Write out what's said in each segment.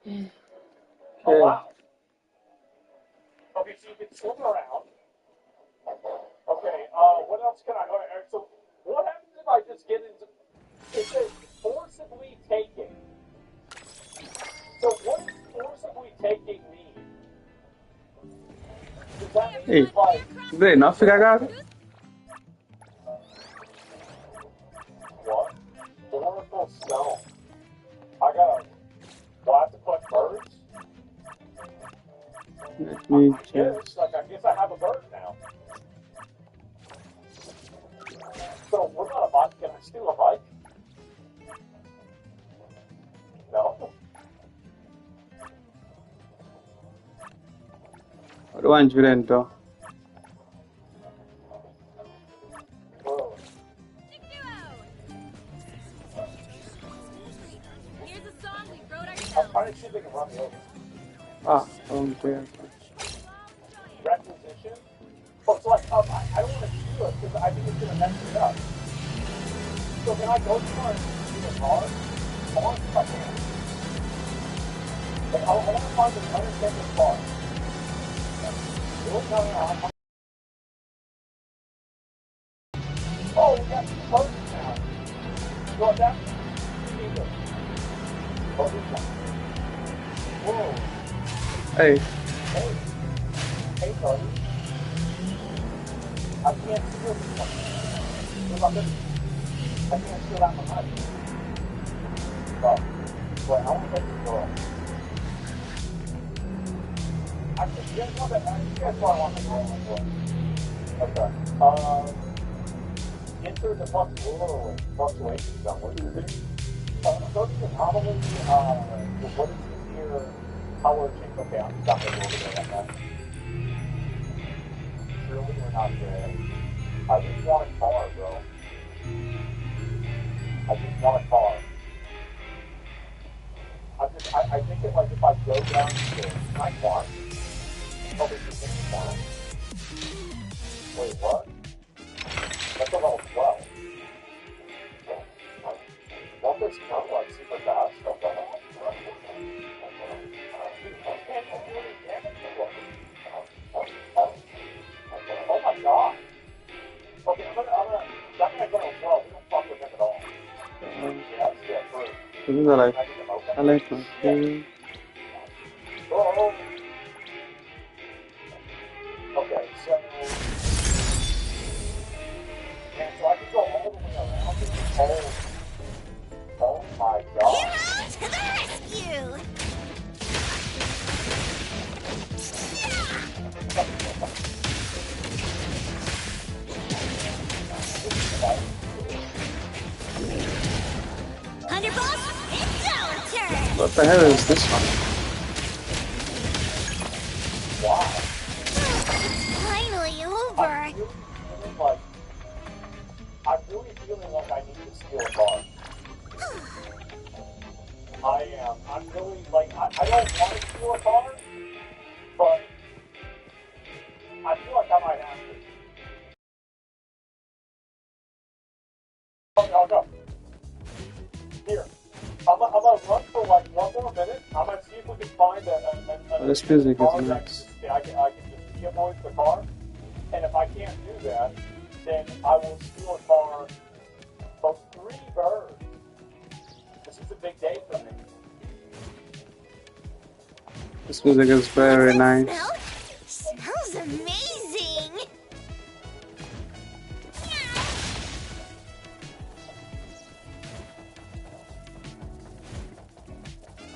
Oh, wow. Okay, so you can swim around. Okay, what else can I... All right, so what happens if I just get into... It says forcibly taking. So what does forcibly taking mean? Does that mean Hey, like... is there enough you got it? What? Oracle stone. I gotta... Do I have to collect birds? Let me I check. guess. Like, I guess I have a bird now. So, what about a bike? Can I steal a bike? No. What one you enter? Whoa. Here's a song we wrote I'm ourselves. trying to see if they can run me over. Ah, okay. Requisition? Oh, so like, I don't want to steal it because I think it's going to mess it up. So can I go somewhere and steal a car? I want to see if I can. Like, I want to find an unattended car. No. Oh, we got two birds now. So that's ridiculous. Oh, this one. Whoa. Hey, Hey. Hey, buddy. I can't steal this one. What about this? I can't steal that one either. But I want to get this girl. Actually, you guys want that? You guys probably want the girl. Okay. Enter the fluctuation zone. What is it? So this is probably, what is this here? Power change. Okay, I'm stopping over there like that. Surely we're not there. I just want a car, bro. I just want a car. I think if like if I go down here, can I climb? Oh, this is just climb. Wait, what? That's a level 12. Won't this come like super fast? Oh my god. Okay, that guy's level 12. We don't fuck with him at all. Yeah, first. this is like, I like my food. Oh. Okay, so. And so I can go all the way around it. Oh my god. Hero to the rescue! Underboss, it's our turn! What the hell is this one? Wow. It's finally over! I'm really feeling like I need to steal a car. I am. I'm really, like, I don't want to steal a car, but I feel like I might have to. Okay, I'll go. Here. I'm gonna run for like one more minute. I'm gonna see if we can find This music car is that nice. I can just de-emote the car. And if I can't do that, then I will steal a car of 3 birds. This is a big day for me. This music is very nice. Smells amazing!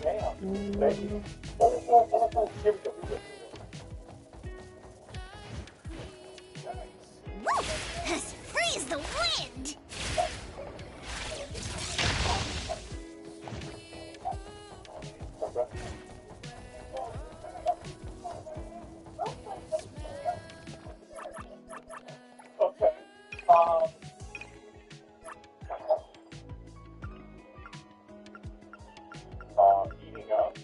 Damn. Thank you. Oh. Here we go. Woo! Let's freeze the wind! Okay. Heating up. I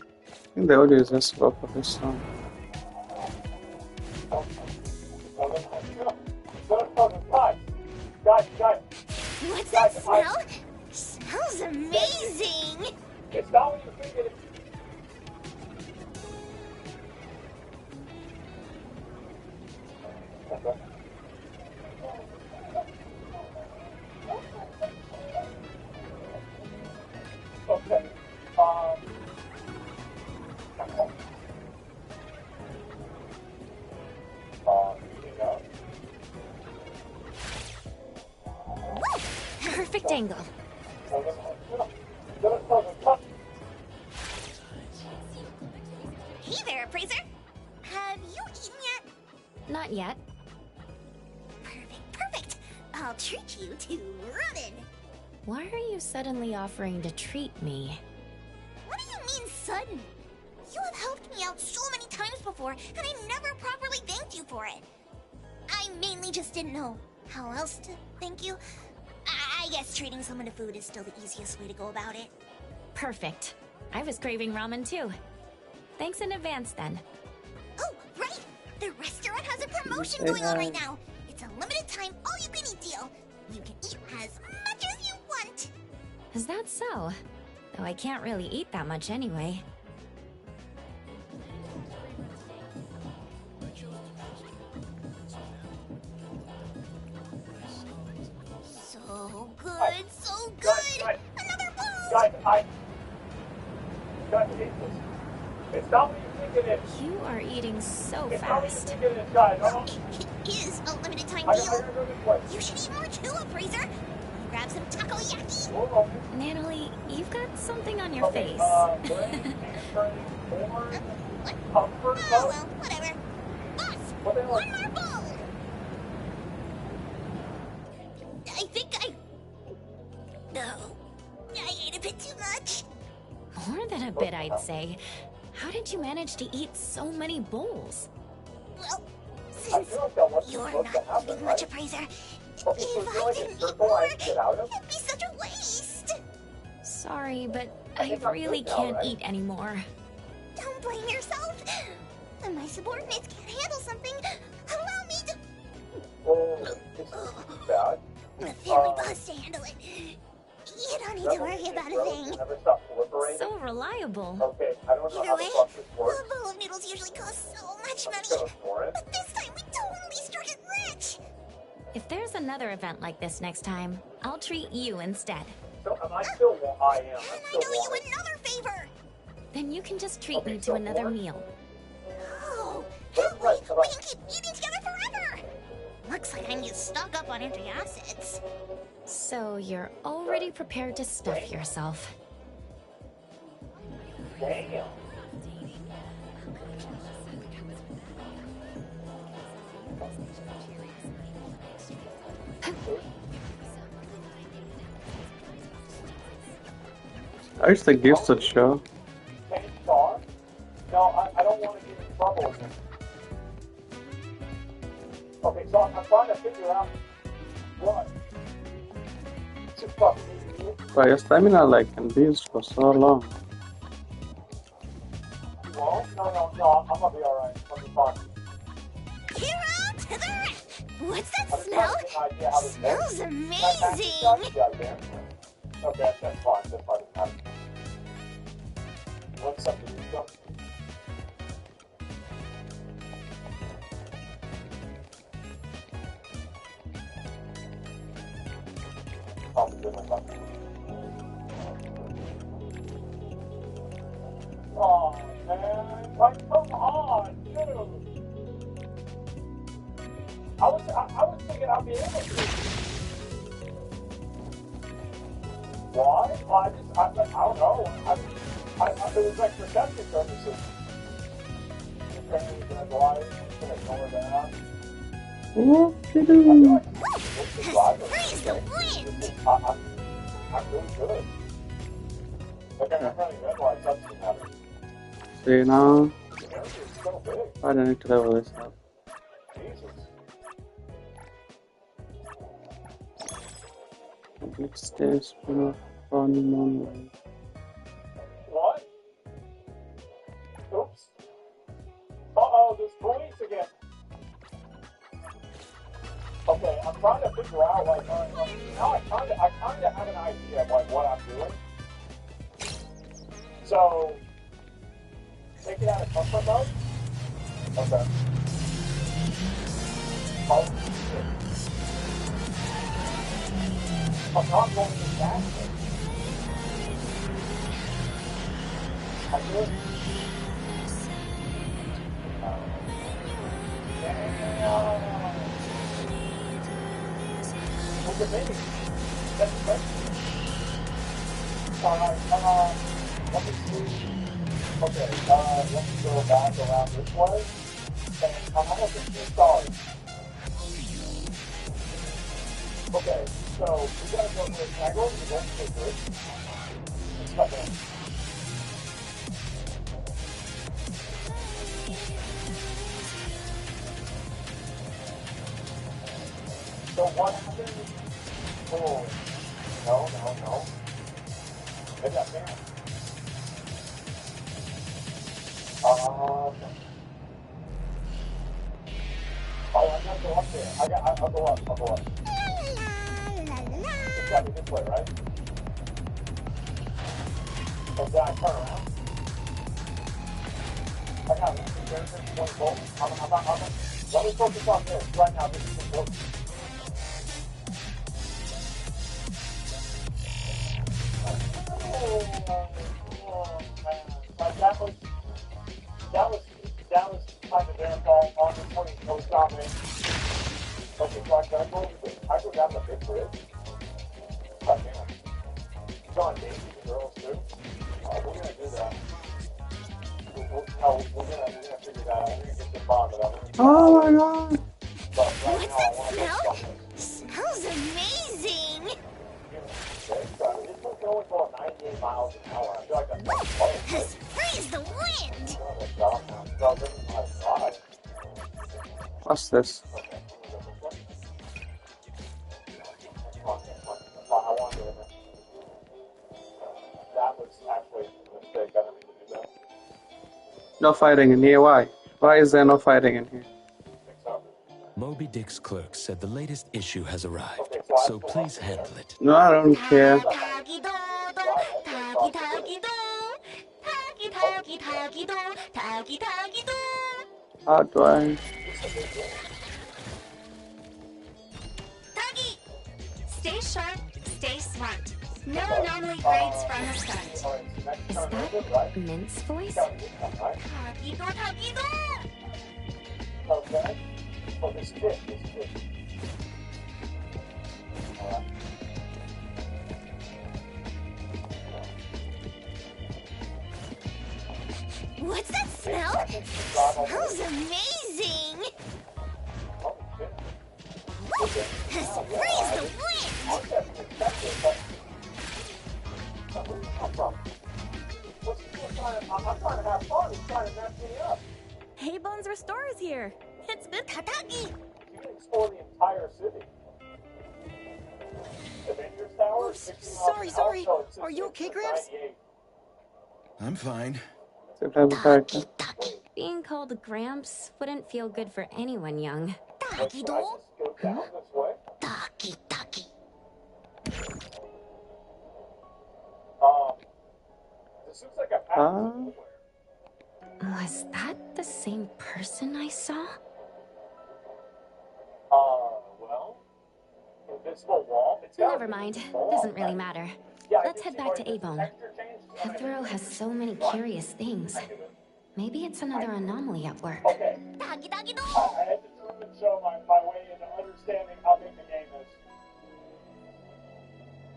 think the audio is just low for this song. Guys. What's that smell? Smells amazing! It's not what you think it is. angle. Hey there, Appraiser. Have you eaten yet? Not yet. Perfect. I'll treat you to ramen. Why are you suddenly offering to treat me? What do you mean sudden? You have helped me out so many times before, and I never properly thanked you for it. I mainly just didn't know how else to thank you. I guess treating someone to food is still the easiest way to go about it. Perfect. I was craving ramen too. Thanks in advance then. Oh, right! The restaurant has a promotion going on right now. It's a limited time, all-you-can-eat deal. You can eat as much as you want. Is that so? Though I can't really eat that much anyway. So good, so good! Another bowl! Guys, it's not what you think it is. You are eating so It's not what you fast. think it is, guys. It is a limited time I deal. gotta go this way. You should eat more too, Appraiser. Grab some takoyaki. Whoa. Natalie, you've got something on your Okay, face. bread, hamburger, corn, What? comfort, Oh, well, whatever. Boss, What the hell? one more bowl. I think No. I ate a bit too much. More than a bit, I'd say. How did you manage to eat so many bowls? Well, since you're not eating much, Appraiser, if I didn't eat more, it'd be such a waste. Sorry, but I really can't eat anymore. Don't blame yourself. When my subordinates can't handle something, allow me to... It's bad. The family boss to handle it. You don't need to worry about a thing. So reliable. Okay, I don't know Either how way, the fuck this a works. bowl of noodles usually costs so much So money. for it. But this time we totally struck it rich. If there's another event like this next time, I'll treat you instead. So am I still? I am. And I I still know you want it. another favor. Then you can just treat Okay, me to so another more? meal. Oh, Right, that way right, we right. can keep eating together forever. Looks like I need to stock up on antacids. So you're already prepared to stuff yourself. Damn. I wish the gifts would show. Can you talk? No, I don't want to get in trouble again. Okay, so I'm trying to figure out what to fucking eat. But your stamina like can be used for so long. You won't? No, I'm gonna be alright. I'll be fine. Hero to the ref! What's that I'm just smell? trying to get an idea how this works. Smells Can I pass this stuff? amazing! Goddamn. Okay, that's fine. That's fine. What's something you got? Oh, goodness. Oh, man. Like, come on, dude. I was thinking I'd be able to. Why? Well, I don't know. It was like protection purposes. Okay, gonna glide, gonna ignore that. What to I feel do? like this is driving. Freeze the wind! I'm really good. Like, I'm running red lights, that's what's happening. See now, The area is so big. I don't need to level this up. Jesus. Complete stage spin off fun moment. What? Oops. Uh-oh, there's police again. Okay, I'm trying to figure out, like, now I kinda have an idea of, like, what I'm doing. So, take it out of comfort mode. Okay. Oh, shit. I'm not going to that way. I did. Damn. Look at me. That's okay. Alright, let me see. Okay, let me go back around this way. And I'm almost at 2 stars. Okay, so we gotta go with, can I go over the Golden State Bridge? Okay. So what happened? Oh, no. Maybe I can't. Oh, I gotta go up there. I'll go up. It's gotta be this way, right? And then I turn around. I got it. There's 20 volts. Let me focus on this. Right now, this is important. Oh, man. Like, that was kind of their fault on the 20 post comment. Okay, so I go down the big bridge. God damn. John Davies, the girls too. We're gonna do that. We're gonna figure that out. We're gonna get the bond, but I'm gonna Oh my god. But right What's now, I that want to smell? go something. Smells amazing! It's going for 98 miles an hour. I feel like that's not close. Freeze the wind! What's this? That was actually a mistake. I didn't mean to do that. No fighting in here. Why? Why is there no fighting in here? Moby Dick's clerk said the latest issue has arrived, so please handle it. No, I don't care. How do I? Tuggy! Stay sharp, stay smart. No anomaly grades from the start. Is that Mint's voice? Tagido, Tagido! Okay. Oh, this kid. Alright. What's that smell? Smells amazing! Freeze the wind! I'm trying to have fun. He's trying to mess me up. Hey, Bones Restore is here. It's good. Tatagi! You can explore the entire city. Avengers Tower. Oops, sorry. Are you okay, Gramps? I'm fine. Character. Being called Gramps wouldn't feel good for anyone young. Tagido? Go down this way. Taki. This looks like a path. Was that the same person I saw? Well, invisible wall. Never mind. Doesn't really matter. Yeah, Let's head back to Abone. Hetero has so many curious things. Maybe it's another anomaly at work. Okay. I had to try and show my way into understanding how big the game is.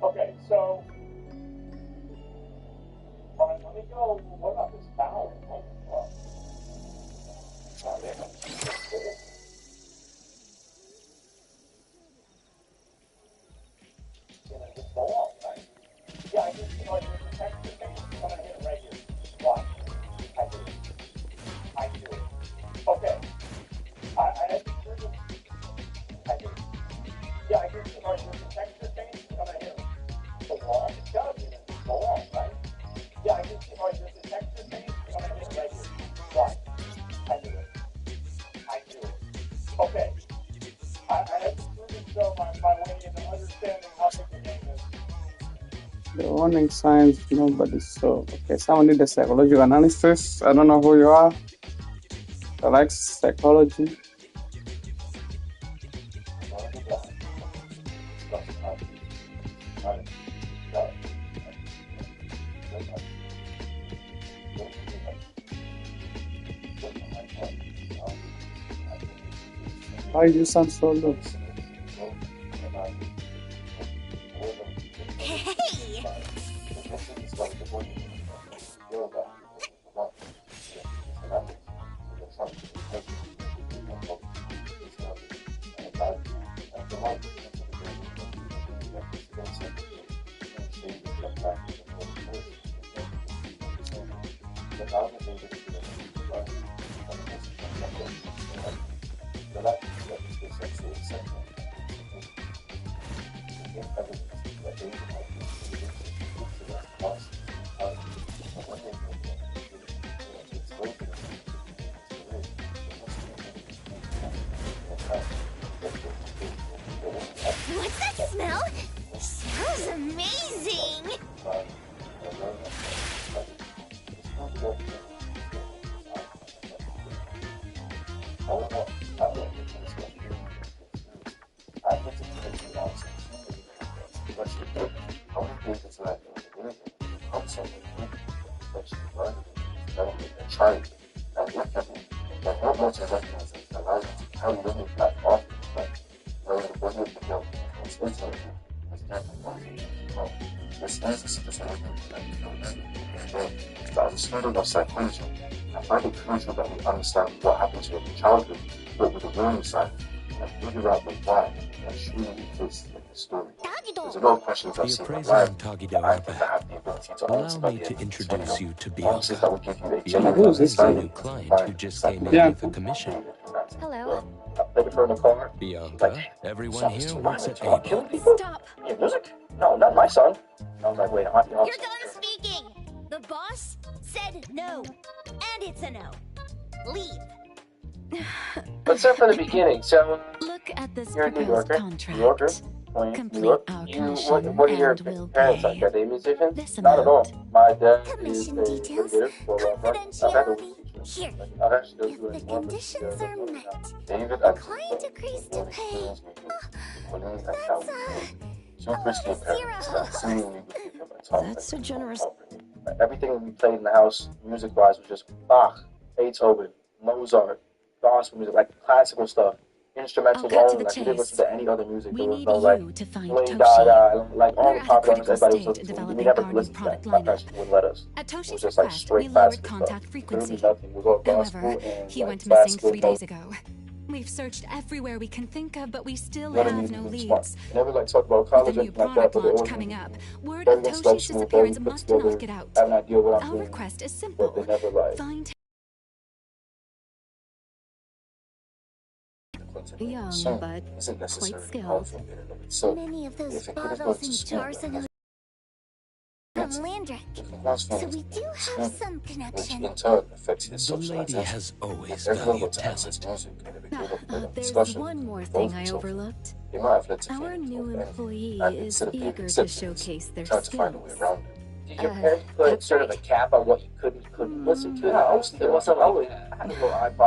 Okay, so... Alright, let me go... What about this tower? Oh, wow. Oh, damn. That's cool. This ball, right? Yeah, I just, there's a texture thing. I'm gonna hit it right here. Watch. I do it. Okay. I had to turn this. I do. Yeah, I just, there's a texture thing. I'm gonna hit it. The wall? It's gotta be the wall, right? Yeah, I just, there's a texture thing. I'm gonna hit it right here. Watch. I do it. Okay. I had to prove and show my way into understanding how big the game is. The warning signs, nobody saw. Okay, someone did a psychological analysis. I don't know who you are. I like psychology. Why do you sound so low? What's that smell? Smells amazing! Of psychology, I find it crucial that we understand what happened to you in childhood, but with the warning side, and figure out the why that truly exists in the story. There's a lot of questions I've The seen appraiser online and Tagido that I are think I back. have the ability to Allow answer by me the to end of this introduce video. you to Answers that will Bianca. give you a Bianca genuine is the new understanding client who just came in Yeah. with a commission. Hello. I played with her in the car. Bianca, everyone here works at Killing Able. people? Stop. Yeah, music? No, not my son. I was like, wait, I'm You're done speaking! The boss said no. And it's a no. Leave. Let's start from the beginning. So, Look at this you're a New proposed Yorker. contract. New Yorker. Queens, New Complete York. our You, commission what are your and we'll parents pay like? Are they musicians? this Not at all. amount. My dad is Commission a details. litigator for a long time. I've had a Confidentiality. Here. I've actually If doing the more conditions are met, David, the client agrees to pay. That's two Christian parents that seemingly give him a top. That's a generous. Everything we played in the house, music-wise, was just Bach, Beethoven, Mozart, gospel music, like classical stuff, instrumentals I'll cut to only. the Like we didn't listen chase. to any other music. We There was need no like you to find Lady Toshi. Gaga, like all We're the at a popular artists critical everybody was stage listening to. We developing never our new listened to product that. My lineup. parents wouldn't let us. At It was Toshi's just like request, straight we lowered classical contact stuff. frequency. Literally nothing. It was all gospel However, and he like went missing classical. 3 days ago. We've searched everywhere we can think of, but we still You know what I have mean? no It's smart. leads. I never like talk about With college the or new anything like that, product but they launch always coming up, word very of Toshi's intellectual, disappearance very put must together, not get out. have an idea what I'm Our doing, request is but simple. they never like Find young, so but isn't quite necessarily skilled. powerful in and of itself. many of those If it could have gone bottles to and school, jars and from Landrick. So we do have some which connection. in turn affects his The lady socialization. has always If everyone valued got to access talent. music and it became a There's discussion, one more both thing I themselves, overlooked. it might have led to Our feelings new of envy. employee And is instead of being eager to acceptance, showcase their tried to find a way skills. around it. Did your parents put That's sort of a right. cap on what you could and couldn't listen to? I was thinking myself, I had a little iPod.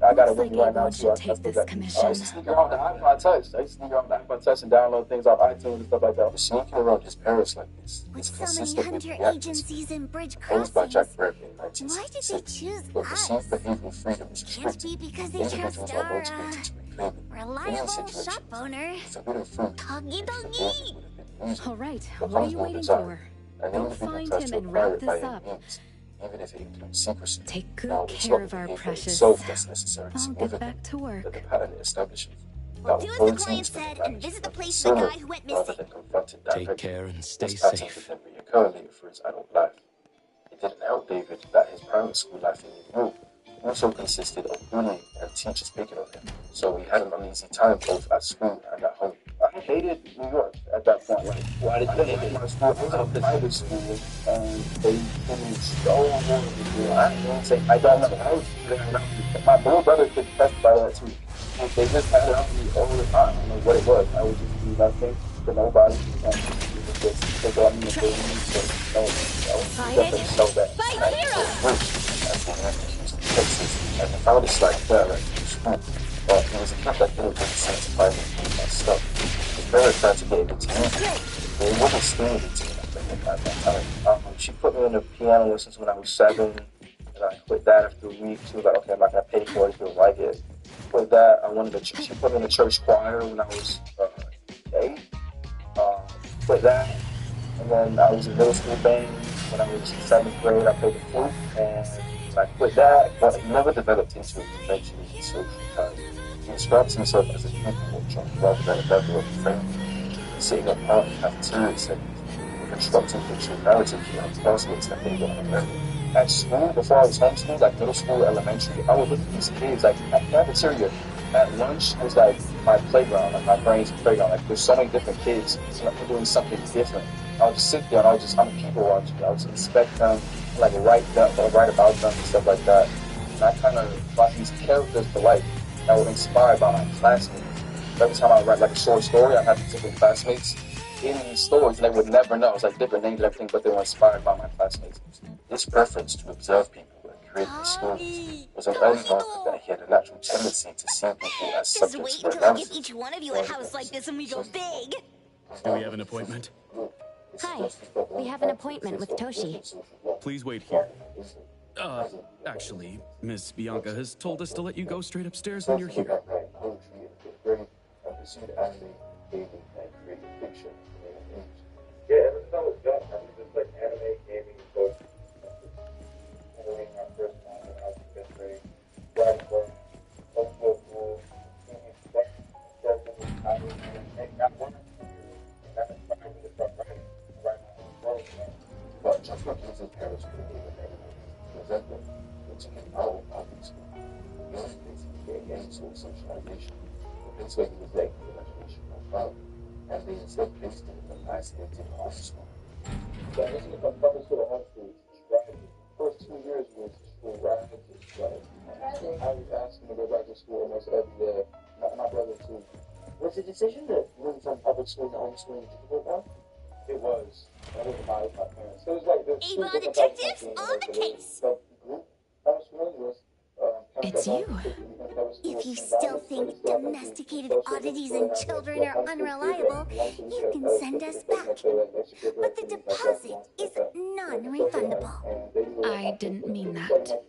I got it Looks with like me right now Avon too. should I take still this got commission. I used to sneak around the iPod Touch. I used to sneak around the iPod Touch and download things off iTunes and stuff like that. Sneaking around his parents like this With is so many consistent with hunter the actions agencies and bridge proposed by Jack crossings, Burke in why did they 1966. choose But us? perceived behavioral freedom is Can't restricted. be because they Individuals trust are our motivated to reclaim it. In reliable these situations, shop owner. forbidden fruit Doggy which the doggy. building would have been used All right, becomes what are you more waiting desired. for? An Go individual find tries him to and acquire wrap it by this any up. means, even if it includes secrecy. Take good Now, it's care not of the our behavior precious. itself that's necessarily I'll get significant, back to work. but the pattern it establishes. We'll That do will as the client for said the and visit the management place of the sooner guy who went rather missing. than confronted Take directly. care and stay This pattern safe. would then reoccur later for his adult life. It didn't help David that his private school life in New York also consisted of bullying and teachers picking on him, so he had an uneasy time both at school and at home. I hated New York at that point. Like, why did you hate my school? It was a private school, and they treated me so horribly. I don't know how my little brother could testify to that too. They just had it on me all the time. I don't know what it was. I would just do nothing to nobody, and it was just take on me and bully me. So no, definitely so bad. Fight hero! Texas, and I found this like that, like school. But it was a kid that didn't really satisfy me with my stuff. His parents tried to get me to use it, but it wasn't stimulating to me at that time. She put me in the piano lessons when I was 7, and I quit that after a week. She was like, okay, I'm not gonna pay for it if you don't like it. Quit that. She put me in the church choir when I was 8. Quit that. And then I was in middle school band when I was in 7th grade. I played the flute, and I quit that, but it never developed into a conventionally social time. He describes himself as a people watcher rather than a member of the family. Sitting apart in cafeteria settings, constructing fictional narratives around classmates that they were unaware of. at school, before I was homeschooled, like middle school, elementary, I would look at these kids, like at cafeteria, at lunch was like my playground, like my brain's playground. Like there's so many different kids doing something different. I would just sit there and I'm a people watcher. I would just inspect them, like write about them and stuff like that. And I kind of brought these characters to life that were inspired by my classmates. Every time I write like a short story, I have these different classmates in these stories, and they would never know. It's like different names and everything, but they were inspired by my classmates. This preference to observe people and create these stories was an early marker that he had a natural tendency to see people as Just subjects wait for until I give analysis. each one of you a house like this and we go big. Do we have an appointment? Hi, we have an appointment with Toshi. Please wait here. Actually, Miss Bianca has told us to let you go straight upstairs when you're here. Yeah, ever since I was young, I was just like anime, gaming, books. Reading my first one when I was in fifth grade. Writing books, old school, and got one. And that inspired me to start writing. Write my own stories. But just like his parents couldn't even present them, which came out of public school. The only place he could gain sort of socialization. This way he was late for graduation from college. And they instead placed him in the isolated home school. So I used to come public school to homeschool. Right? First 2 years was school rides. I was asking to go back to school almost every day. My brother too. Was the decision to move from public school to homeschooling a difficult one? It was. That was my parents. It was like the Avon detectives on the case. The group homeschooling was. It's you. If you still think domesticated oddities and children are unreliable, you can send us back. But the deposit is non-refundable. I didn't mean that.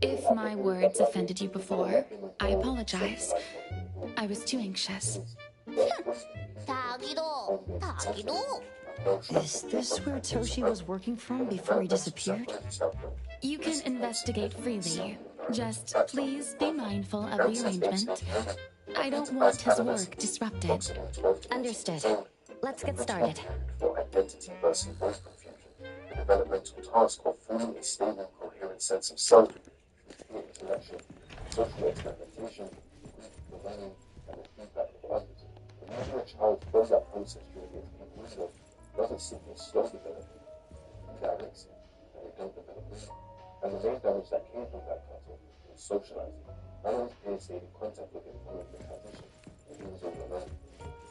If my words offended you before, I apologize. I was too anxious. Tagido. Is this where Toshi was working from before he disappeared? You can investigate freely. Just please be mindful of the arrangement. I don't want his work disrupted. Understood. Let's get started. For identity versus voice confusion, the developmental task of forming a stable, coherent sense of self, intellection, social experimentation, the learning, and the feedback of others. Whenever a child does that process during its evolution, doesn't simply slow development, it directs it, and they don't develop it. And the main damage that came from that cutoff was socializing. None of his peers stayed in contact with him following the transition, and he was all alone.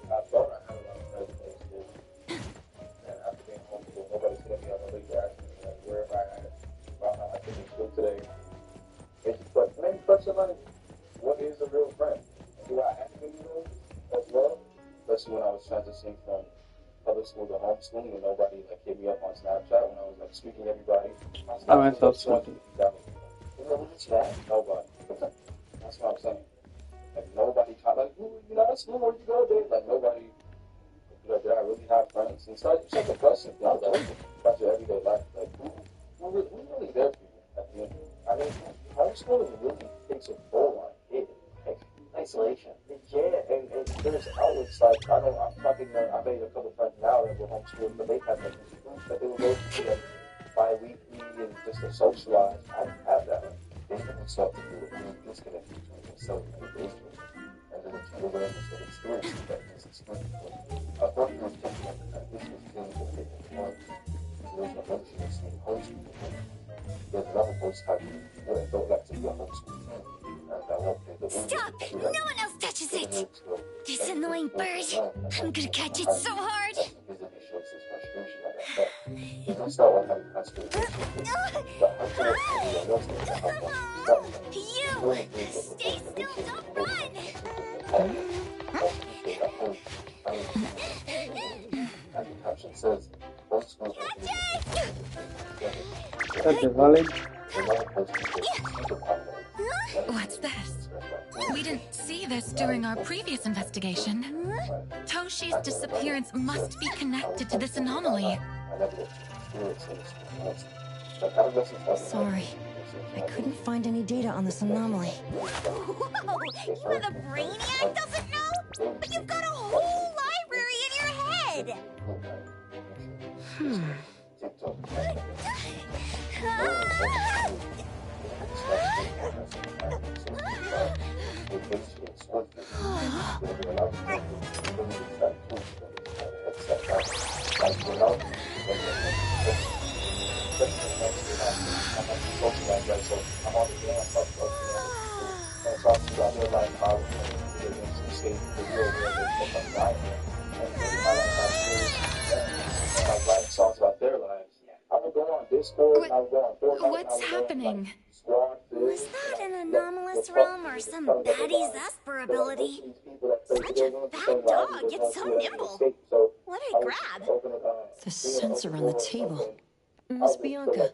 I thought I had a lot of friends in school, and after being homeschooled, nobody's gonna be on the league asking me like where am I at, about how I did in school today. It's just like maybe question like, what is a real friend? Do I have any of those as well? Especially when I was transitioning from public school to homeschooling, and nobody like hit me up on Snapchat when I was like speaking to everybody. I myself something. Nobody. That's what I'm saying. Like nobody tried. Like you know, at school where you go, dude. Like nobody. Like, did I really have friends? And so it's like a question. You know, like, about your everyday life. Like who's really there for you at the end? I mean, homeschooling really takes a toll on kids. Like isolation. Yeah, and there's outlets like I'm talking. I made a couple friends now that were homeschooled, but they had like these groups that they would go to like bi-weekly and just to socialize. I didn't have that. They didn't start to do it. Being disconnected between themselves and their nature, and then it's the awareness of experiences that is experienced. I thought he was taking up the transition of things that they can learn. There's no function of seeing homeschooling. There's another voice type where I don't like to be a homeschool team. Stop! No one else touches it! This annoying bird! I'm gonna catch it so hard! You! Stay still, don't run! As the caption says, homeschool That's valid. What's this? We didn't see this during our previous investigation. Toshi's disappearance must be connected to this anomaly. Sorry, I couldn't find any data on this anomaly. Whoa! You're the brainiac doesn't know? But you've got a whole library in your head! Songs about their lives. I would go on Discord and I would go on Fortnite. What's happening? Was that an anomalous realm or some baddie's Esper ability? Such a fat dog, it's so nimble. What did it grab? The sensor on the table. Miss Bianca,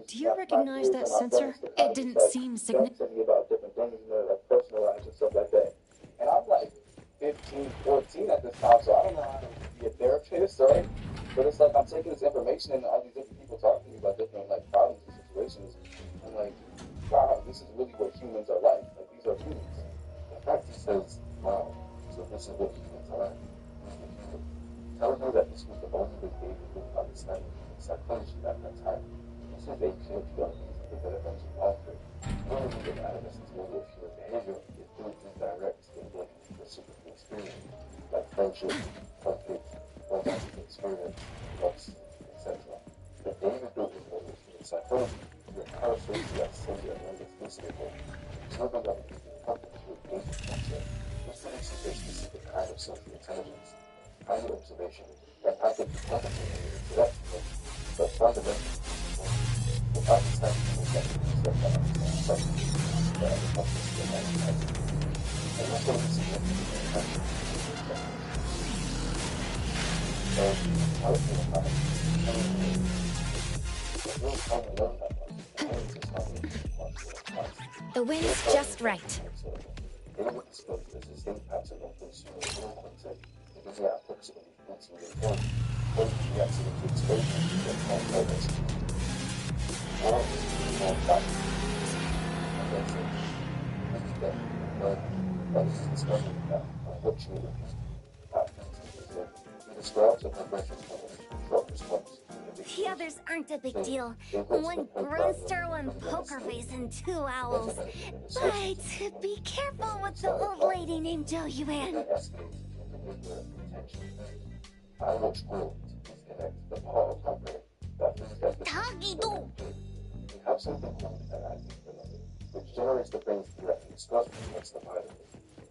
do you recognize that sensor? It didn't seem significant. About different things, like personal lives and stuff like that. And I'm like 15, 14 at this time, so I don't know how to be a therapist, right? But it's like I'm taking this information and all these different people talking to me about different like problems and situations. I'm like, wow, this is really what humans are like. Like these are humans. In fact, he says, wow, so this is what humans are like. Telling her that this was the only way they could understand psychology at that time. This is they could feel things that eventually alter. One of the adolescents will live your behavior is through indirect involvement in reciprocal experience, like friendship, conflict, romantic experience, loss, etc. The David building models in psychology, your parasocial as similar and physical. Children that will be coupled through basic concept. This produces a specific kind of social intelligence, highly observation, and active empathy and interaction, but fundamentally, the understanding is that the concept that understands such that other countries can recognize it. And that's what is significant in countries. So, how do you know The wind's just right. The others aren't a big deal. One Brunster, one Poker Face, and 2 owls. But be careful with the old lady named Joanne. Tagido! We have something called an anti-phenomenon, which generates the brain's direct disgust against the violence.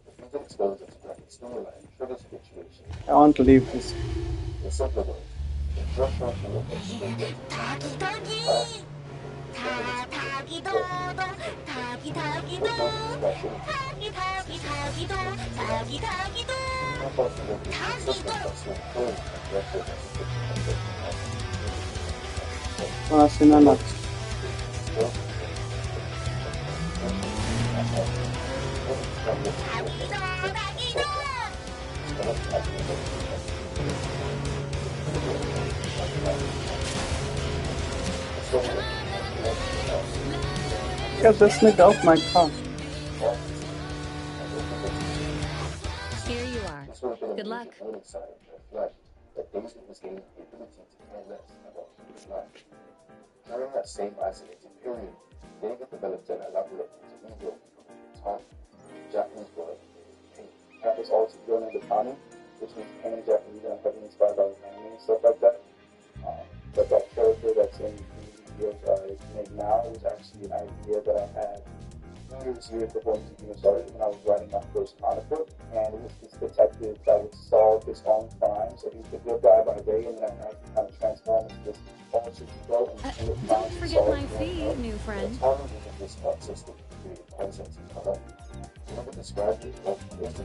Repeated exposure to graphic stimuli triggers habituation. I want to leave this. In simpler words, the threshold to look at Tagi-tagi! Tagi-do-do! Tagi-tagi-do! Tagi-tagi-tagi-do! Tagi-tagi-do! Sinana. Get this nigga off my car. Here you are. Good luck. During that same isolated period, David developed an elaborate intermediate tongue, Japanese word, pain. That was also known as the Kami, which means pain in Japanese, and I'm heavily inspired by anime and stuff like that. But that character that's in the videos I make now was actually an idea that I had years before music even started, when I was writing my first comic book, and it was this detective that would solve his own crime. So he was the good guy by day, and then I kind of transformed into this Don't forget my fee, new friend. It's harder than this artistic creative concepts in color. You never described it, but it's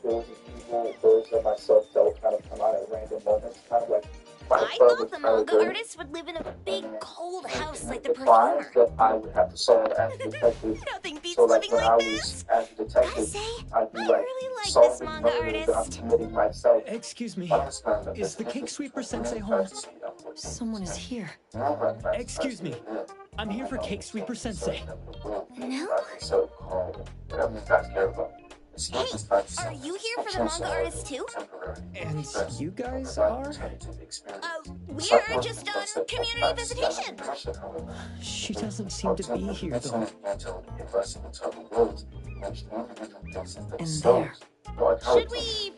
those evil versions of myself that would kind of come out at random moments, kind of like I thought the manga artist would live in a big, cold house like the perfumer. That I would have to solve as a detective. Nothing beats So, like, living when like I this. was as a detective, I say, I'd be I like really like this solving manga murders that I'm artist. committing myself. Excuse me. Understand that Is the there's a cake difference sweeper between sensei being home? fantasy and what Someone is here. normal fantasy Excuse me. is. I'm here for Cake Sweeper Sensei. No? Hey, are you here for the manga artist too? And you guys are? We're just on community visitation. She doesn't seem to be here, though. And there. Should we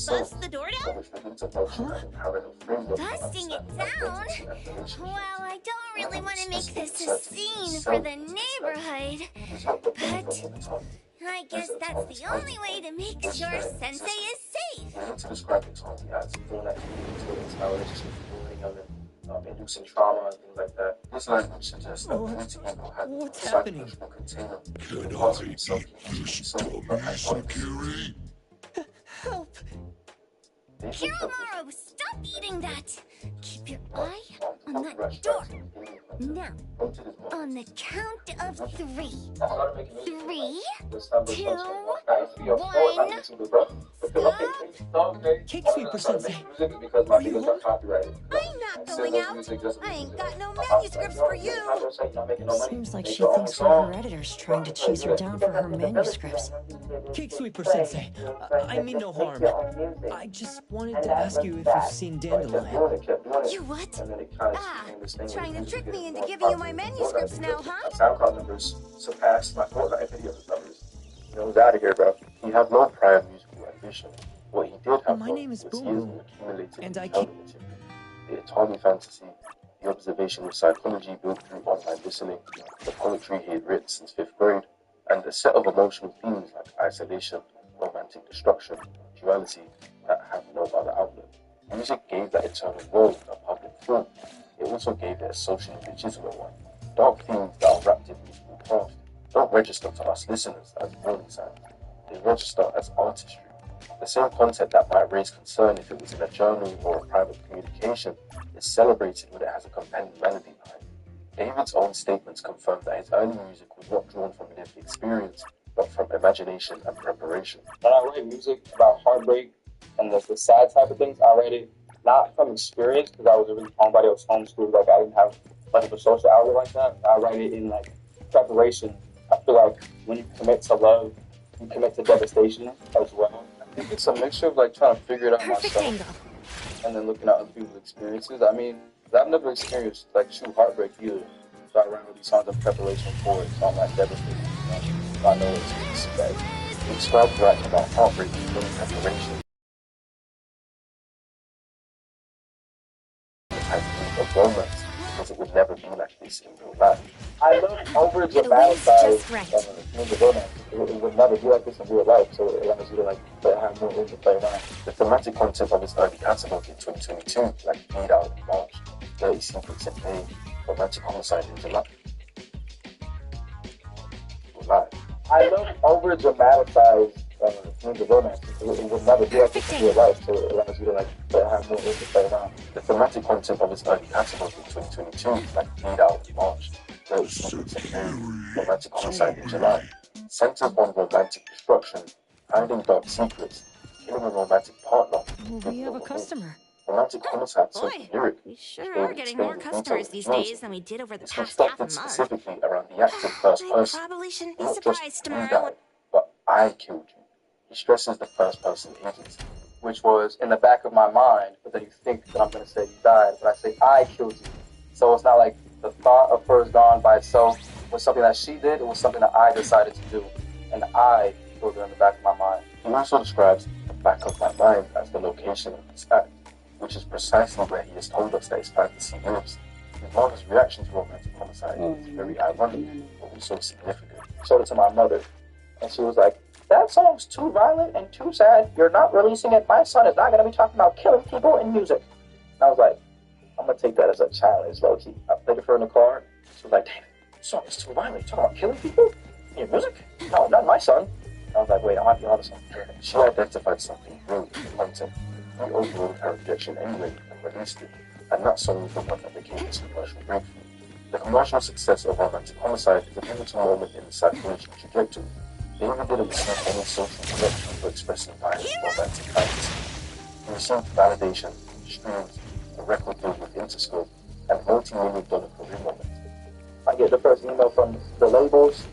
bust the door down? Huh? Busting it down? Well, I don't really want to make this a scene for the neighborhood, but I guess that's the only way to make sure Sensei is safe. Inducing trauma and things like that. This language suggests that What's happening? Help! Kiromaru, stop eating that! Keep your eye on that door. Now, on the count of 3. 3, 2, 1. Stop! Cake Sweeper Sensei! Are you home? I'm not going out. I ain't got no manuscripts for you. Seems like she thinks one of her editors trying to chase her down for her manuscripts. Cake Sweeper Sensei, I mean no harm. I just wanted to ask you if you've seen Dandelion. You what? Ah, trying to trick me into giving you my manuscripts now, huh? SoundCloud numbers surpassed my Fortnite video numbers. You know, he's out of here, bro. He had no prior musical ambition. What he did have, My name is was Boom years Boom, of accumulated and I intelligence. The Atari fantasy, the observation of psychology built through online listening, the poetry he had written since 5th grade, and a set of emotional themes like isolation, romantic destruction, duality that have no other outlet. Music gave that eternal world a public form. It also gave it a socially legitimate one. Dark themes that are wrapped in musical craft don't register to us listeners as warning signs. They register as artistry. The same content that might raise concern if it was in a journal or a private communication is celebrated when it has a compelling melody behind it. David's own statements confirm that his early music was not drawn from lived experience, but from imagination and preparation. When I write music about heartbreak and the sad type of things, I write it not from experience, because I was a really homebody, I was homeschooled, like I didn't have much of a social outlet like that. I write it in like preparation. I feel like when you commit to love, you commit to devastation as well. I think it's a mixture of like trying to figure it out myself and then looking at other people's experiences. I mean, I've never experienced like true heartbreak either. So I write with these songs of preparation for it, so I'm not devastated. You know? So I know what to expect. We describe writing about heartbreak in preparation. Of romance, because it would never be like this in real life. I love over dramatized things of romance. It would never be like this in real life, so it allows you to like have more room to play around. The thematic content of his early catalog in 2022, like Bleed Out in March, Dirty Secrets in May, Romantic Homicide in July. I love over dramatized things of romance. It would never be like this in real life, so it allows you to like have more room to play around. The thematic content of his early catalog in 2022, like Bleed Out in March, Dirty Secrets in May, Romantic Homicide in July, centers on romantic destruction, hiding dark secrets, killing a romantic partner. We have a customer. Romantic homicide Boy, lyric. we sure are getting more customers these days than we did over the It's past half a constructed month. specifically around the active first I person. probably shouldn't be Not just surprised you tomorrow. died, but I killed you. He stresses the first person agency, which was in the back of my mind, but then you think that I'm going to say you died, but I say I killed you. So it's not like the thought of First Dawn by itself was something that she did, it was something that I decided to do, and I killed her in the back of my mind. He also describes the back of my mind as the location of this act, which is precisely where he has told us that his fantasy lives. His mother's reaction to romantic homicide is very ironic, but also significant. I showed it to my mother, and she was like, "That song's too violent and too sad. You're not releasing it. My son is not going to be talking about killing people in music." And I was like, I'm going to take that as a challenge, low-key. I played it for her in the car. She was like, "David, the song is too violent. You're talking about killing people in your music? No, not my son." And I was like, wait, I might be onto something. She identified something real in the content. He overruled her objection anyway and released it. And that song was the one that became his commercial breakthrough. The commercial success of Romantic Homicide is a pivotal moment in the psychology trajectory. David didn't receive any social correction for expressing violent romantic fantasy. He received validation, streams, a record deal with Interscope, and multi-million-dollar career moments. I get the first email from the labels,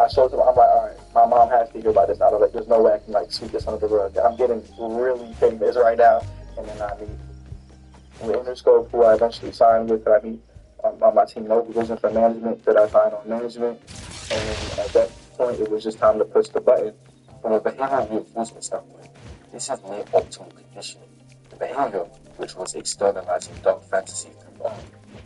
I showed them. I'm like, all right, my mom has to hear about this. I was like, there's no way I can like sweep this under the rug. I'm getting really famous right now. And then I meet with Interscope, who I eventually signed with. I meet on my team, no division for management, that I signed on management. And then at that point, it was just time to push the button. From a behavioral reinforcement standpoint, this is near optimal conditioning. The behavior, which was externalizing dark fantasy through art,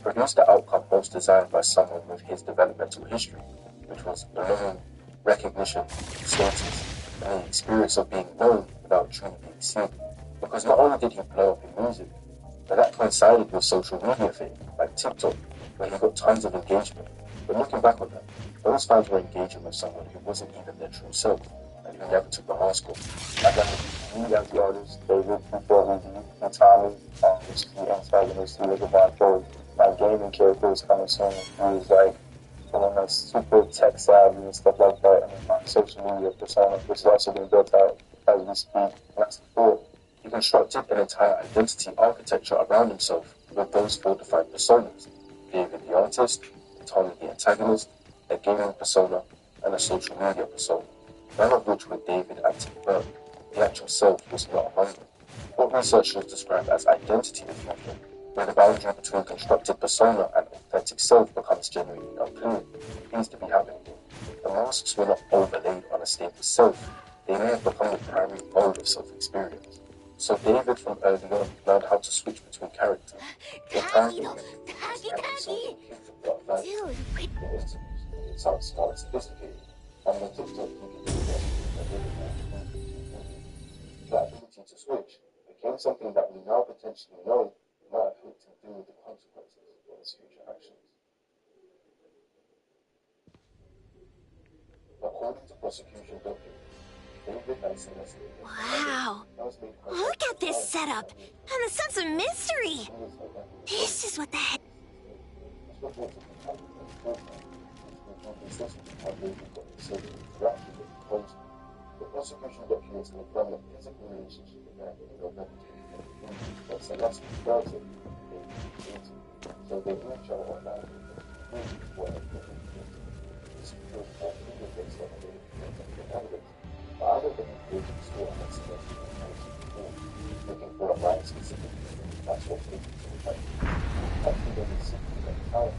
produced the outcome most desired by someone with his developmental history, which was belonging, recognition, status, and the experience of being known without truly being seen. Because not only did he blow up in music, but that coincided with social media fame, like TikTok, where he got tons of engagement. But looking back on that, those fans were engaging with someone who wasn't even their true self, and who never took the mask off. I got to meet as the artist, David, before we Tommy, which is the antagonist, who was a bipolar. My gaming character was kind of soon. He was like, like super tech savvy and stuff like that. And then my social media persona, which is also being built out as we speak. And that's cool. He constructed an entire identity architecture around himself with those four defined personas: David the artist, Tommy the antagonist, a gaming persona, and a social media persona, none of which were David acting birth. The actual self was not among them. What researchers describe as identity disruption, where the boundary between constructed persona and authentic self becomes genuinely unclear, seems to be happening here. The masks were not overlaid on a stable self, they may have become the primary mode of self-experience. So David from early on learned how to switch between characters. Dude, wait. It sounds smart and sophisticated, and on TikTok you can do that. That ability to switch became something that we now potentially know might have helped him deal with the consequences of his future actions. According to prosecution documents, David and Celeste Wow. Look at this setup and the sense of mystery. This is what the heck. The prosecution documents confirm a physical relationship began in November 2023, but Celeste referred to it, so they knew each other online. This proved that even based on the evidence, but I don't believe David still had Celeste looking for a line specifically. That's what David did. Actually, they were simply a power.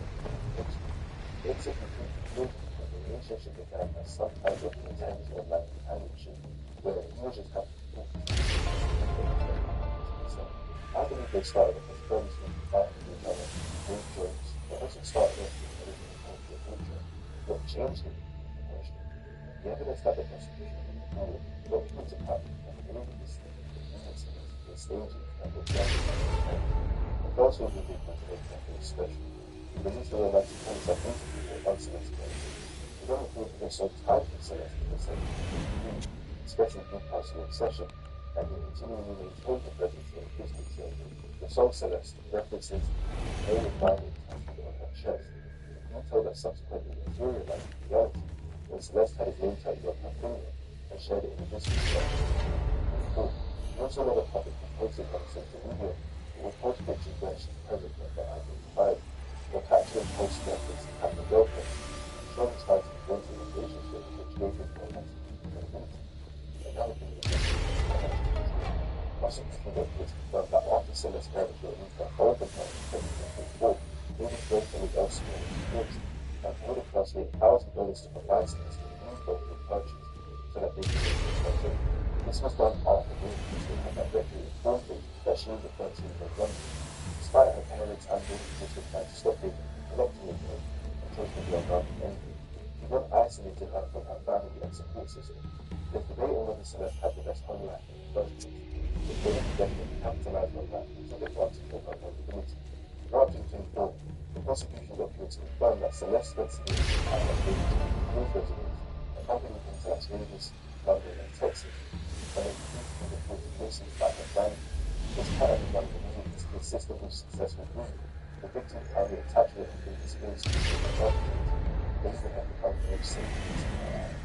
It's a complete conclusion that the relationship began as some type of intense online companionship, where images have to be I believe they started off as friends who fighting with each other, doing jokes, but also started off with original conflict nature. What changed it? The question. The evidence that the prosecution reported documents a pattern of all of these incidents in stages that were done. The first was the big was special. The initial romantic concept interview with Celeste character. We don't think they're so tied to Celeste in the same especially in personal obsession, and they continually maintain the presence of a physical self. The song Celeste references a veil of diamond tattooed on her chest, a detail that subsequently materialized in reality when Celeste had his name tattooed on her finger and shared it in a distant song. We also know that publicly posted on social media, it will post pictures where she's present when they're identified. The caption posts reference to having a girlfriend, showing signs of wanting a relationship which gave him romantic credibility. Another thing is prosecution documents confirm that after Celeste's parents were removed from both of her in 2024, David willfully elsewhere was divorced and paid approximately $1,000 to provide Celeste with a new girlfriend purchase so that they could get this. This was done after David had directly informed him that she was a 13-year-old woman. Despite her parents and David's sister trying to stop him from connecting with her and chose to be on her envy, he then isolated her from her family and support system. There's debate on whether Celeste had the best home life in the first place. The film definitely capitalized on that and took advantage of her vulnerability. Throughout 2024, the prosecution documents confirmed that Celeste spent significant time at David's North residence, accompanying him to Las Vegas, London, and Texas, and they repeatedly reported cases about her family. This pattern of vulnerability is consistent with successful grooming. The victim's primary attachment had been displaced with the perpetrators. David had become very sensitive to her eyes,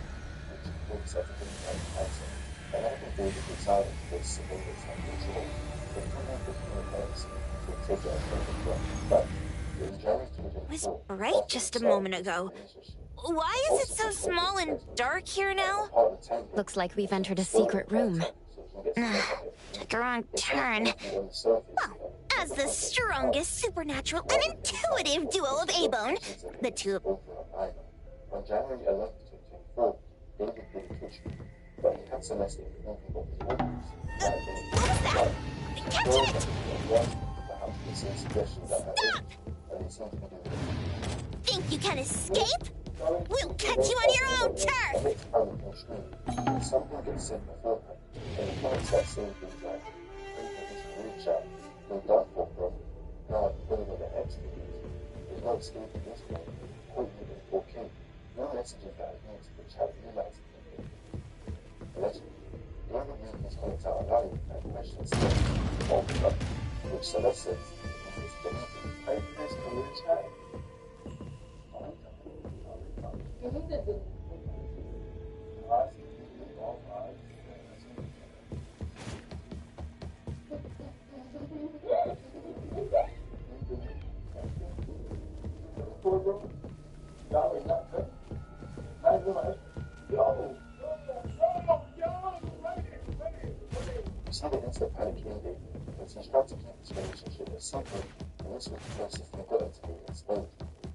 which includes everything like cancer. And I think David decided to take surveillance and control. The criminal became embarrassing to take it as something wrong, but In January It was 2024, bright after just a started moment this ago. relationship, Why is it so small and dark here now? part of the tank Looks like we've entered a exploded secret by the room. tank, so he gets to know how it Took a wrong turn. on the surface. Well, as the strongest supernatural and intuitive duo of A-Bone, the two of... On January 11th, 2024, David did a Twitch stream, but he had Celeste moving of his audience. What was that? Catch it! Perhaps the same suggestions that her Stop! and they seem to be doing it. Think you can escape? We'll catch you on your own turf! Next time we can stream, something gets said beforehand, and the comments start saying things like, reach out, no done for, bro. Now I'm putting on the X videos. There's no escaping this one. Quote me in 4K. No messages that I used which have realized anything. Allegedly, David used these comments out aloud and questions Celeste all the time, which Celeste says is deleted. I press career chat. You see the instant panic in David, but he's trying to keep this relationship a secret, and this was the closest thing got him to being exposed.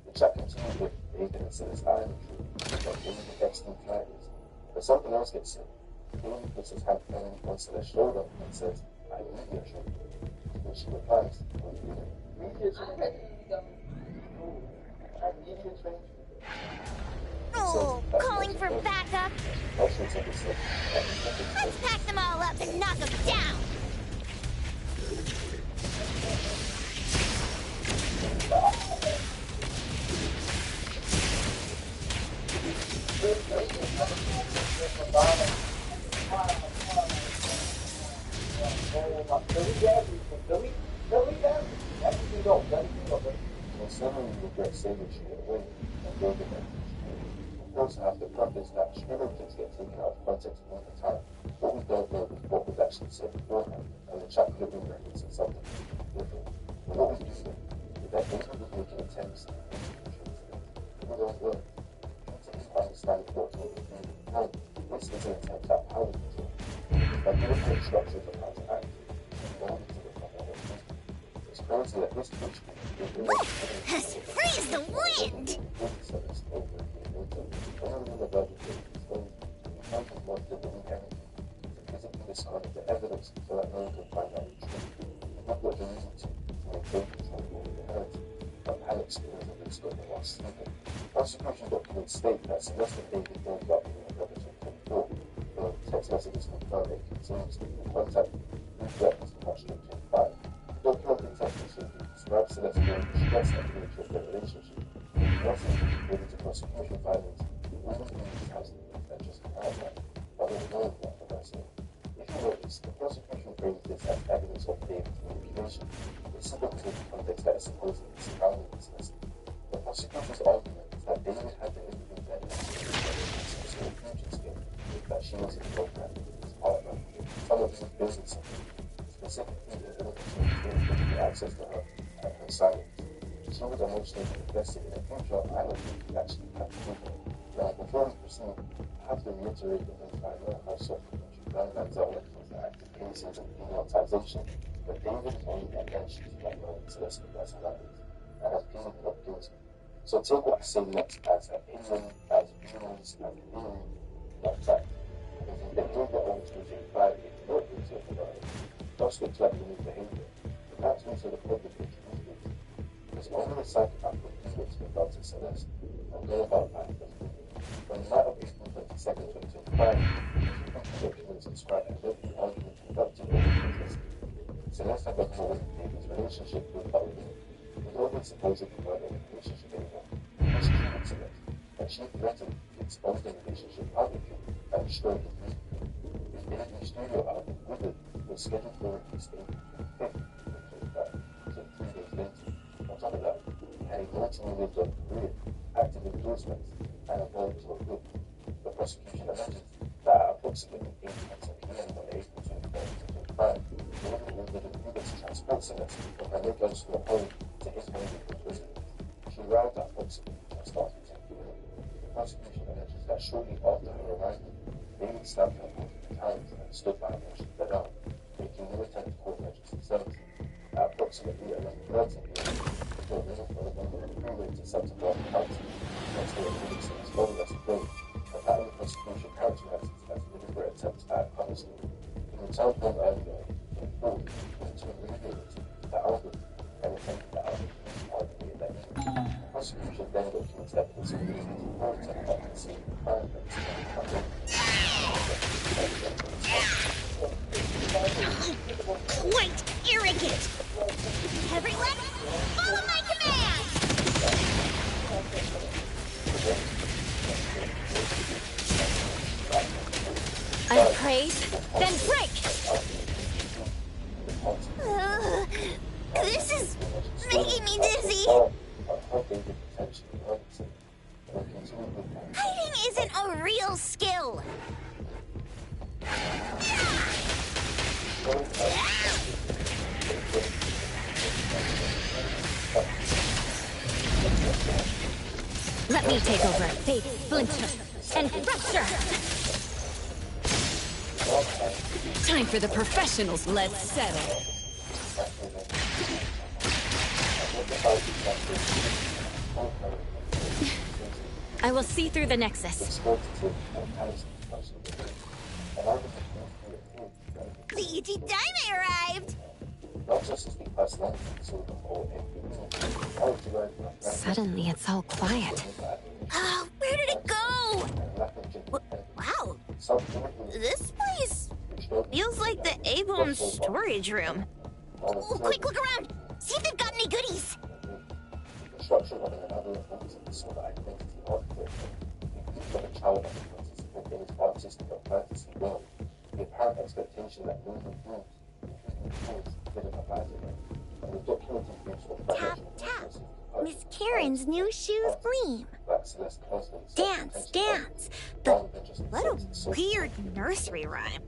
The chat continued with David and Celeste Iron Tree, but David Epstein flaggers. But something else gets said. David puts his hand on Celeste's shoulder and says, I need your shoulder. And she replies, what do you mean? Media training. Media training. Oh, calling for backup? Also, it's like a slip. Let's pack them all up and knock them down! Someone regret saving straight away and building it. We also have to preface that streaming things get taken out of context all the time. What we don't know is what was actually said beforehand, and the chat could have been referencing something different. But what we do know is that David was making attempts to in his own words. To understand what he was doing. No, this is an attempt at power control. By giving him instructions on how to act, in order to become more efficient. It's crazy that this Twitch Freeze the wind! discarded the evidence so that no one can find out the truth. Not what the reason to maintain control over the narrative, but panic scares of this got while sleeping. Prosecution documents state that Celeste and David broke up in November 2024. The text messages confirm they continued to be in contact with threats in March 2025. Documented text messages describe Celeste being distressed at the nature of their relationship. Nothing related to prosecution findings, all of these has been just clarified, but we don't know what the rest of. If you notice, the prosecution frames this as evidence of David's manipulation. It's simple to the context that is supposedly surrounding this list. The prosecution's argument is that David had the evidence of future skill, that she was his girlfriend, his partner, someone who was building something, specifically in order to gain access to her and her silence. She was emotionally invested in the future, I don't think he actually had to do. Now, before we proceed, I have to reiterate the things I know how soft young men's elections are active cases of demonetization, but David is only alleged to have known Celeste personalities and has pleaded not guilty. So take what I say next as opinion, as rumors, as theory, not fact. Because if they don't get over to imply that it's not guilty of the murder, just looks like unique behavior. That's also the public is guilty. Because only the psychopath would do with regard to Celeste, and know about that as well. On the night of April 22nd, 2025, documents describe a lengthy argument conducted over Celeste. Celeste had got more with David's relationship with Owen. With all the supposedly murder in the relationship anymore, and she hated Celeste, and she threatened to expose the relationship publicly and destroy the music. His debut studio album, Withered, was scheduled for release April 25th, 2025, so 3 days later. On top of that, he had a multi-million-dollar career, active endorsements, and a vote to a book. The prosecution alleges that at approximately 8 p.m. on April 23rd, 2025, David ordered an Uber to transport Celeste from her Lagos to a home to his home in prison. prosecution alleges that shortly after her arrival, Raymond stabbed her multiple times and stood by while she bled out, making no attempt to call emergency services. At approximately 11:30 p.m., the Raymond for a number of freeway to September County, next to a police and phone was killed. The pattern of prosecution characterized as deliberate attempt at punishment. He returned home earlier in court to alleviate the outbreak and attempted the outbreak part of the election. The prosecution then documents evidence of reasons for to help the scene of crime that was Quite arrogant! Everyone, follow my command! I praise, then break! This is making me dizzy. Hiding isn't a real skill. Let me take over. Fade, splinter, and fracture! Time for the professionals. Let's settle. I will see through the Nexus. The ET Dime arrived! Suddenly, it's all quiet. Oh, where did it go? Wow, this place feels like the A-Bone storage room. Quick, look around! See if they've got any goodies! Construction of another so that identity architect, including a child that participated in his artistic or fantasy world, the apparent expectation that moving rooms, including tools, didn't apply to them, and the documented use of Tap, tap. Miss Karen's new shoes gleam. Dance, dance. But what a weird nursery rhyme.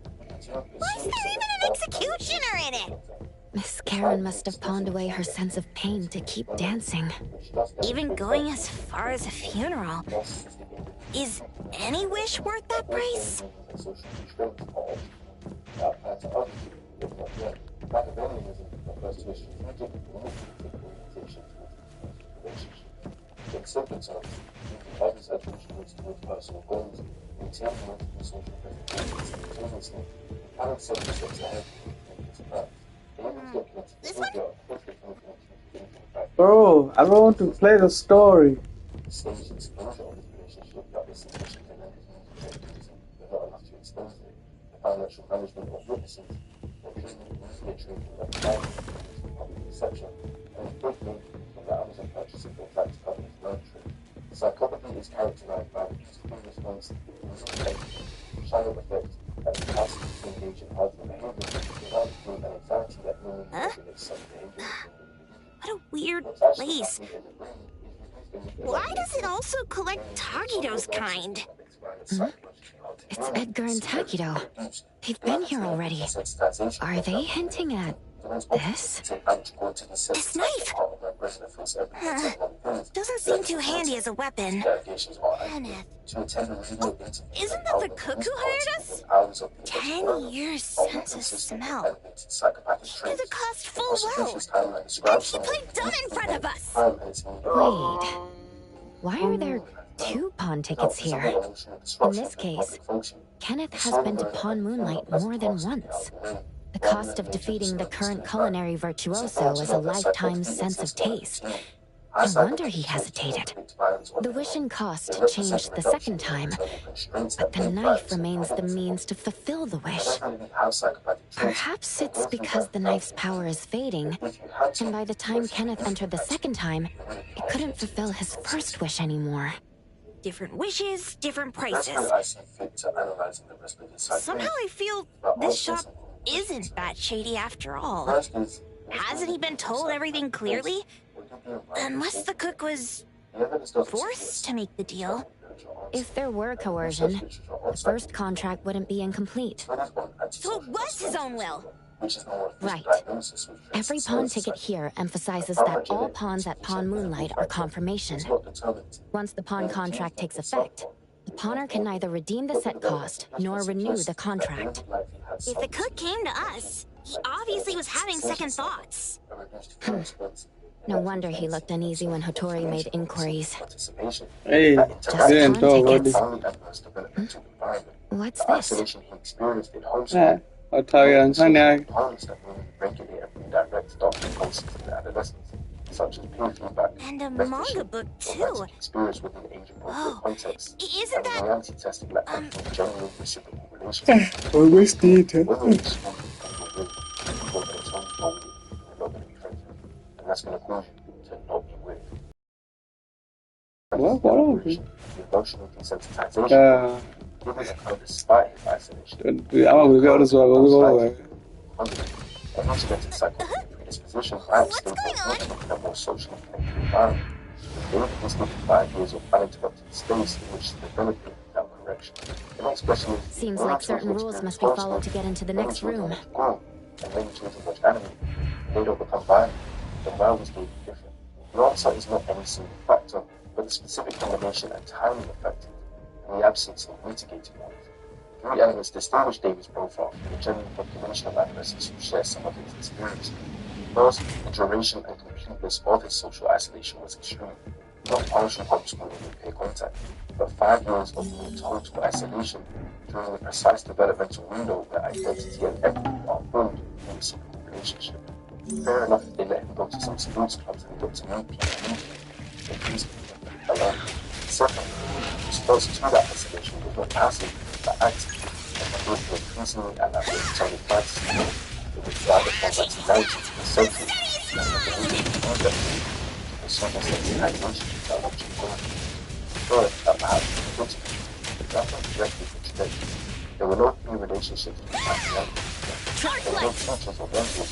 Why is there even an executioner in it? Miss Karen must have pawned away her sense of pain to keep dancing. Even going as far as a funeral. Is any wish worth that price? In simple terms, others attributes towards personal goals, maintaining multiple social presentations simultaneously, and self-respect ahead of his plans. This one? Bro, I don't want to play the story. Stage exposure of this relationship that was sufficient to lend his music but not enough to expose it. The financial management of witnesses, the media trading of clients, public perception, and the big link from the Amazon purchase of the fact cover his loan trade. Psychopathy is characterized by the discipline response, shadow effect, and the capacity to engage in harmful behavior without feeling an anxiety that normally regulates such behavior. What a weird place. Why does it also collect Tagido's kind? It's Edgar and Takido. They've been here already. Are they hinting at this? This knife! Doesn't seem too handy as a weapon. Kenneth. Oh, isn't that the cook who hired us? 10 years since a smell. He knew the cost full well. And he played dumb in front of us. Wait. Why are there 2 pawn tickets here? In this case, Kenneth has been to Pawn Moonlight more than once. The cost of defeating the current culinary virtuoso is a lifetime sense of taste. No wonder he hesitated. The wish and cost changed the second time, but the knife remains the means to fulfill the wish. Perhaps it's because the knife's power is fading, and by the time Kenneth entered the second time, it couldn't fulfill his first wish anymore. Different wishes, different prices. Somehow I feel this shop isn't that shady after all. Hasn't he been told everything clearly? Unless the cook was forced to make the deal. If there were coercion, the first contract wouldn't be incomplete. So it was his own will. which is more Right. diagnosis with Every pawn ticket here emphasizes that all pawns at Pawn Moonlight are confirmation. Once the pawn contract takes effect, the pawner can neither redeem the set cost nor renew the contract. If it could came to us, he obviously was having second thoughts. No wonder he looked uneasy when Hattori made inquiries. Hey, Just didn't pawn talk about tickets. this. What's this? Yeah, I'll tell you on Sunday. And a manga book, too. Oh, isn't that... Always did. What? What? I'm gonna go this way. We'll go away. What's going on? Seems like certain rules must be followed to get into the next room. They don't become violent, then why was David different? The answer is not any single factor, but the specific combination and timing of factors, and the absence of mitigating ones. Three elements distinguish David's profile from the general population of adolescents who share some of his experiences. First, the duration and completeness of his social isolation was extreme. Not partial homeschooling and peer contact, but 5 years of near total isolation during the precise developmental window where identity and equity are formed in a reciprocal relationship. Fair enough if they let him go to some sports clubs and he got to meet people but he's alone. Second, response to that isolation was not passive, but active, and he grew to increasingly and at the time of fantasy, it would drive upon rationality to the central, and the concept of social sensitization that watching going. Third, that perhaps politically, that not directly contradicted. There were no new relationships to personality. There were no teachers or mentors.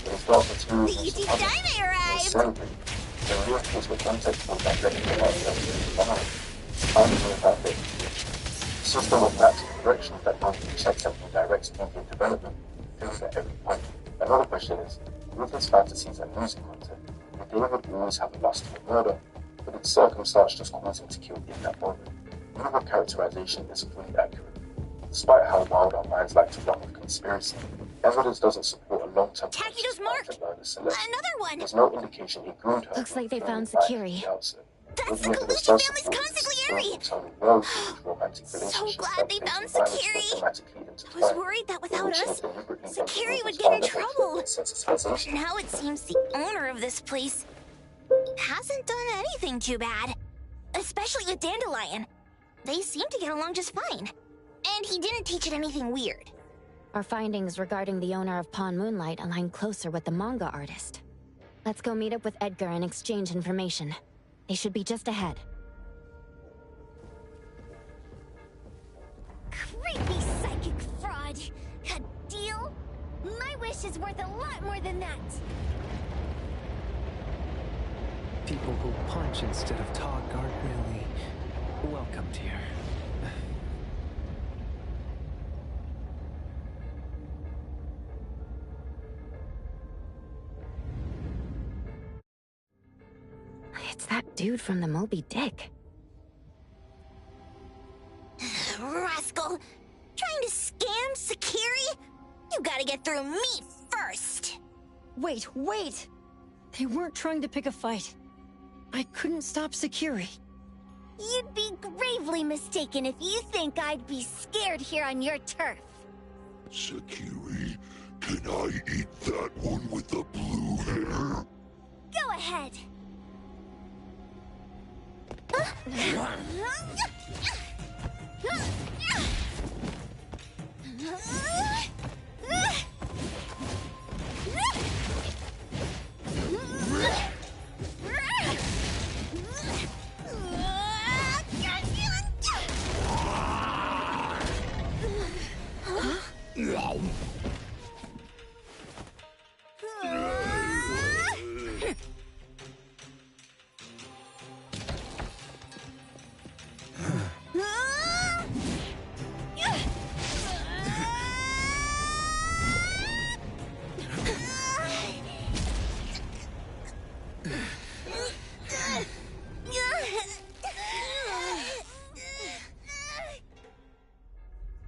There was dark materials and celebrate. The reinforcement context was directly about the system of maps and directions that constantly checks and redirects media development fails at every point. Another question is, with his fantasies and music content, would David always have a lust for murder, but did circumstance just cause him to kill in that moment? Neither characterization is fully accurate. Despite how wild our minds like to run with conspiracy, evidence doesn't support a long-term Takido's mark! Another one! There's no indication he groomed her. Looks like they found Sakiri. That's the Kalushi family's consigliere! So glad they found Sakiri! I was worried that without us, Sakiri would get in trouble. Now it seems the owner of this place hasn't done anything too bad. Especially with Dandelion. They seem to get along just fine. And he didn't teach it anything weird. Our findings regarding the owner of Pawn Moonlight align closer with the manga artist. Let's go meet up with Edgar and exchange information. They should be just ahead. Creepy psychic fraud! A deal? My wish is worth a lot more than that! People who punch instead of talk aren't really welcomed here. It's that dude from the Moby Dick. Rascal! Trying to scam Sakiri? You gotta get through me first! Wait! They weren't trying to pick a fight. I couldn't stop Sakiri. You'd be gravely mistaken if you think I'd be scared here on your turf. Sakiri, can I eat that one with the blue hair? Go ahead.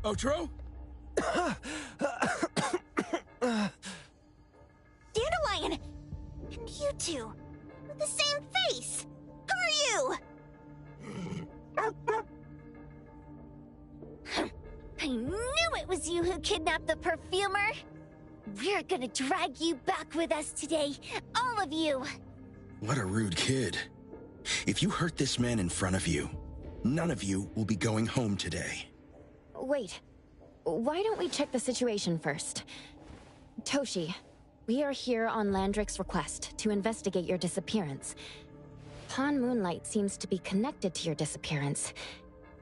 Otro? Dandelion! And you two, with the same face! Who are you? I knew it was you who kidnapped the perfumer! We're gonna drag you back with us today, all of you! What a rude kid. If you hurt this man in front of you, none of you will be going home today. Wait. Why don't we check the situation first? Toshi, we are here on Landrick's request to investigate your disappearance. Pawn Moonlight seems to be connected to your disappearance.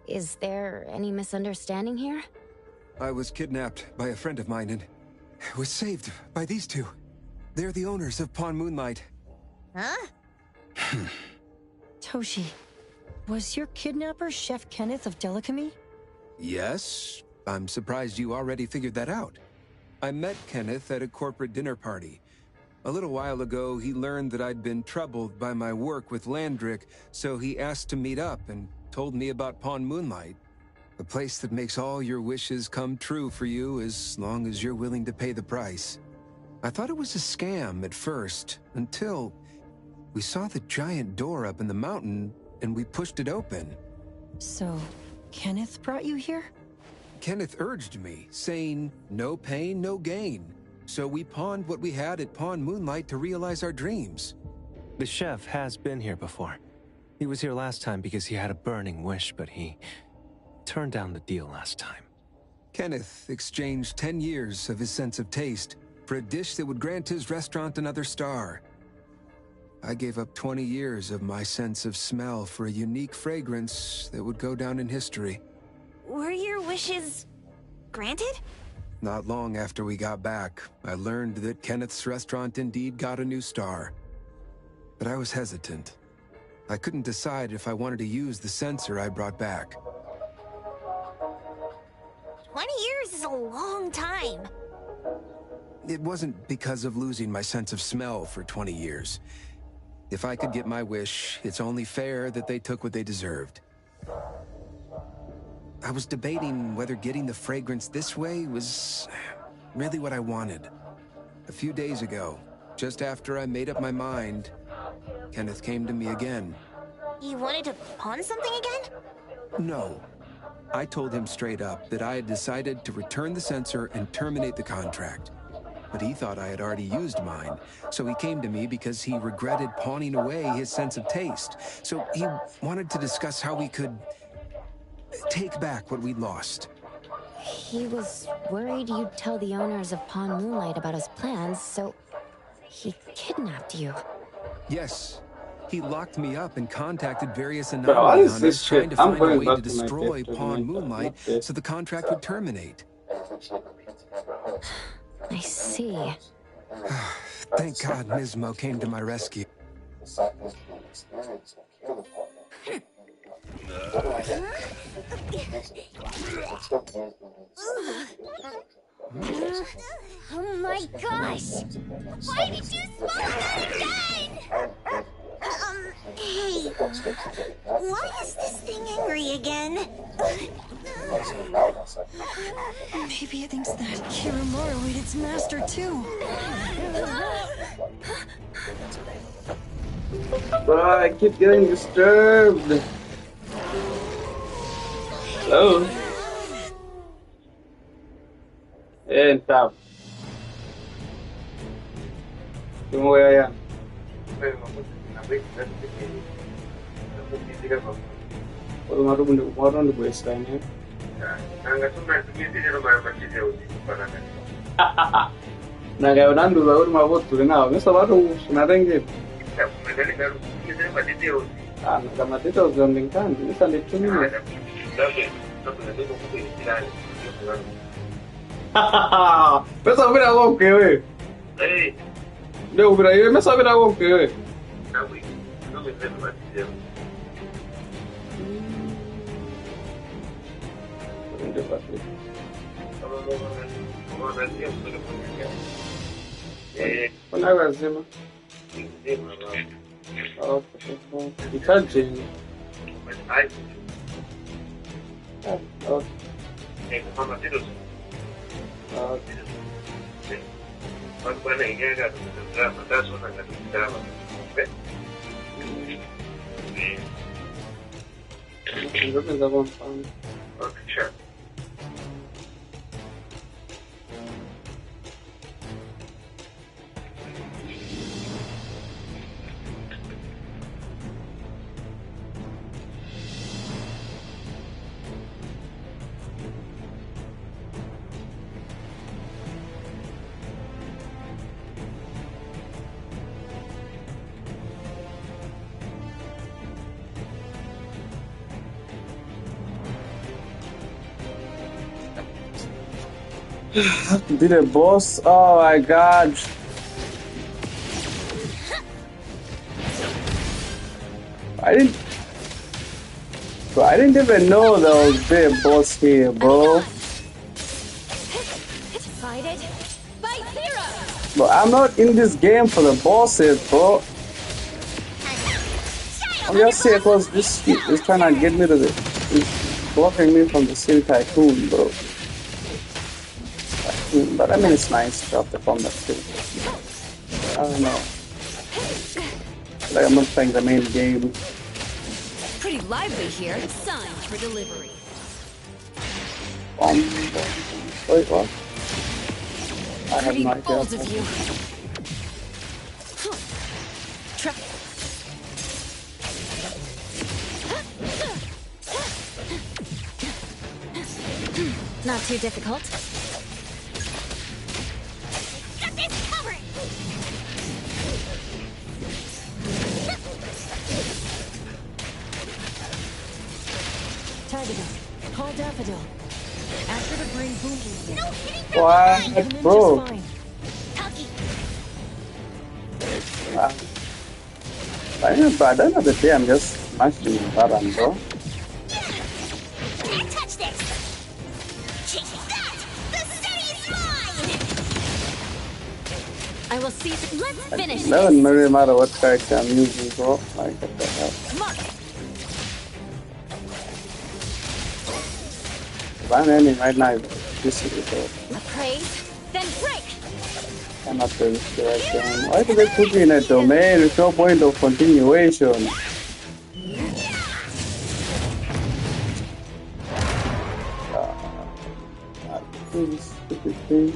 Is there any misunderstanding here? I was kidnapped by a friend of mine and was saved by these two. They're the owners of Pawn Moonlight. Huh? Toshi, was your kidnapper Chef Kenneth of Delicamy? Yes. I'm surprised you already figured that out. I met Kenneth at a corporate dinner party. A little while ago, he learned that I'd been troubled by my work with Landrick, so he asked to meet up and told me about Pawn Moonlight. A place that makes all your wishes come true for you as long as you're willing to pay the price. I thought it was a scam at first, until we saw the giant door up in the mountain and we pushed it open. So, Kenneth brought you here? Kenneth urged me, saying, no pain, no gain. So we pawned what we had at Pawn Moonlight to realize our dreams. The chef has been here before. He was here last time because he had a burning wish, but he turned down the deal last time. Kenneth exchanged 10 years of his sense of taste for a dish that would grant his restaurant another star. I gave up 20 years of my sense of smell for a unique fragrance that would go down in history. Were your wishes granted? Not long after we got back, I learned that Kenneth's restaurant indeed got a new star. But I was hesitant. I couldn't decide if I wanted to use the sensor I brought back. 20 years is a long time. It wasn't because of losing my sense of smell for 20 years. If I could get my wish, it's only fair that they took what they deserved. I was debating whether getting the fragrance this way was really what I wanted. A few days ago, just after I made up my mind, Kenneth came to me again. You wanted to pawn something again? No. I told him straight up that I had decided to return the sensor and terminate the contract. But he thought I had already used mine, so he came to me because he regretted pawning away his sense of taste. So he wanted to discuss how we could take back what we'd lost. He was worried you'd tell the owners of Pawn Moonlight about his plans, so he kidnapped you. Yes. He locked me up and contacted various But what anomaly is hunters this trying shit? to I'm find a going way back to to my destroy picture, Pawn man. Moonlight Okay. so the contract would terminate. I see. Thank God Nismo came to my rescue. Oh my gosh! Why did you smoke that again? Hey, why is this thing angry again? Maybe it thinks that Kiramaru ate its master too. Bro, I keep getting disturbed. Hello? Tap. Tunggu ya. Orang di Westanya. Nah, kayak udah dulu baru mau buat tuh, nah, nggak salah dong, sebenarnya gitu. Ah, nggak mati tuh, zombing kan, ini tanda cumi ya. Hahaha, masa beda oke, weh. Udah beda, ya masa beda oke, weh. Pernah sih mah? Oh, dikaji. Oh, mamá tidur. Sí. Bueno, y llega el drama, das una drama. ¿Ves? Okay, sure. Did a boss? Oh my god. I didn't even know there was a boss here, bro. Divided by 0. But I'm not in this game for the bosses, bro. I'm just here because this shit is trying to get me to the. It's blocking me from the City Tycoon, bro. But I mean, it's nice to have the combat too. I don't know. Like, I'm not playing the main game. Pretty lively here. Signed for delivery. Wait, what? I have Pretty no idea. bold of you. Not too difficult. Got this covered. Targeting. Call Daffodil. Ask her to bring Boom Boom. No hitting from What, behind. bro? Tucky. I don't know the day. I'm just smashing Baran, bro. Can't touch this. Take that. The city is mine. I will see. Let's finish It doesn't this. really matter what character I'm using, bro. Like, what the hell? Mark. If I'm ending right now, this is it. Appraise, then break. I'm not doing this right now. Why did they put me in a domain with no point of continuation? This stupid thing.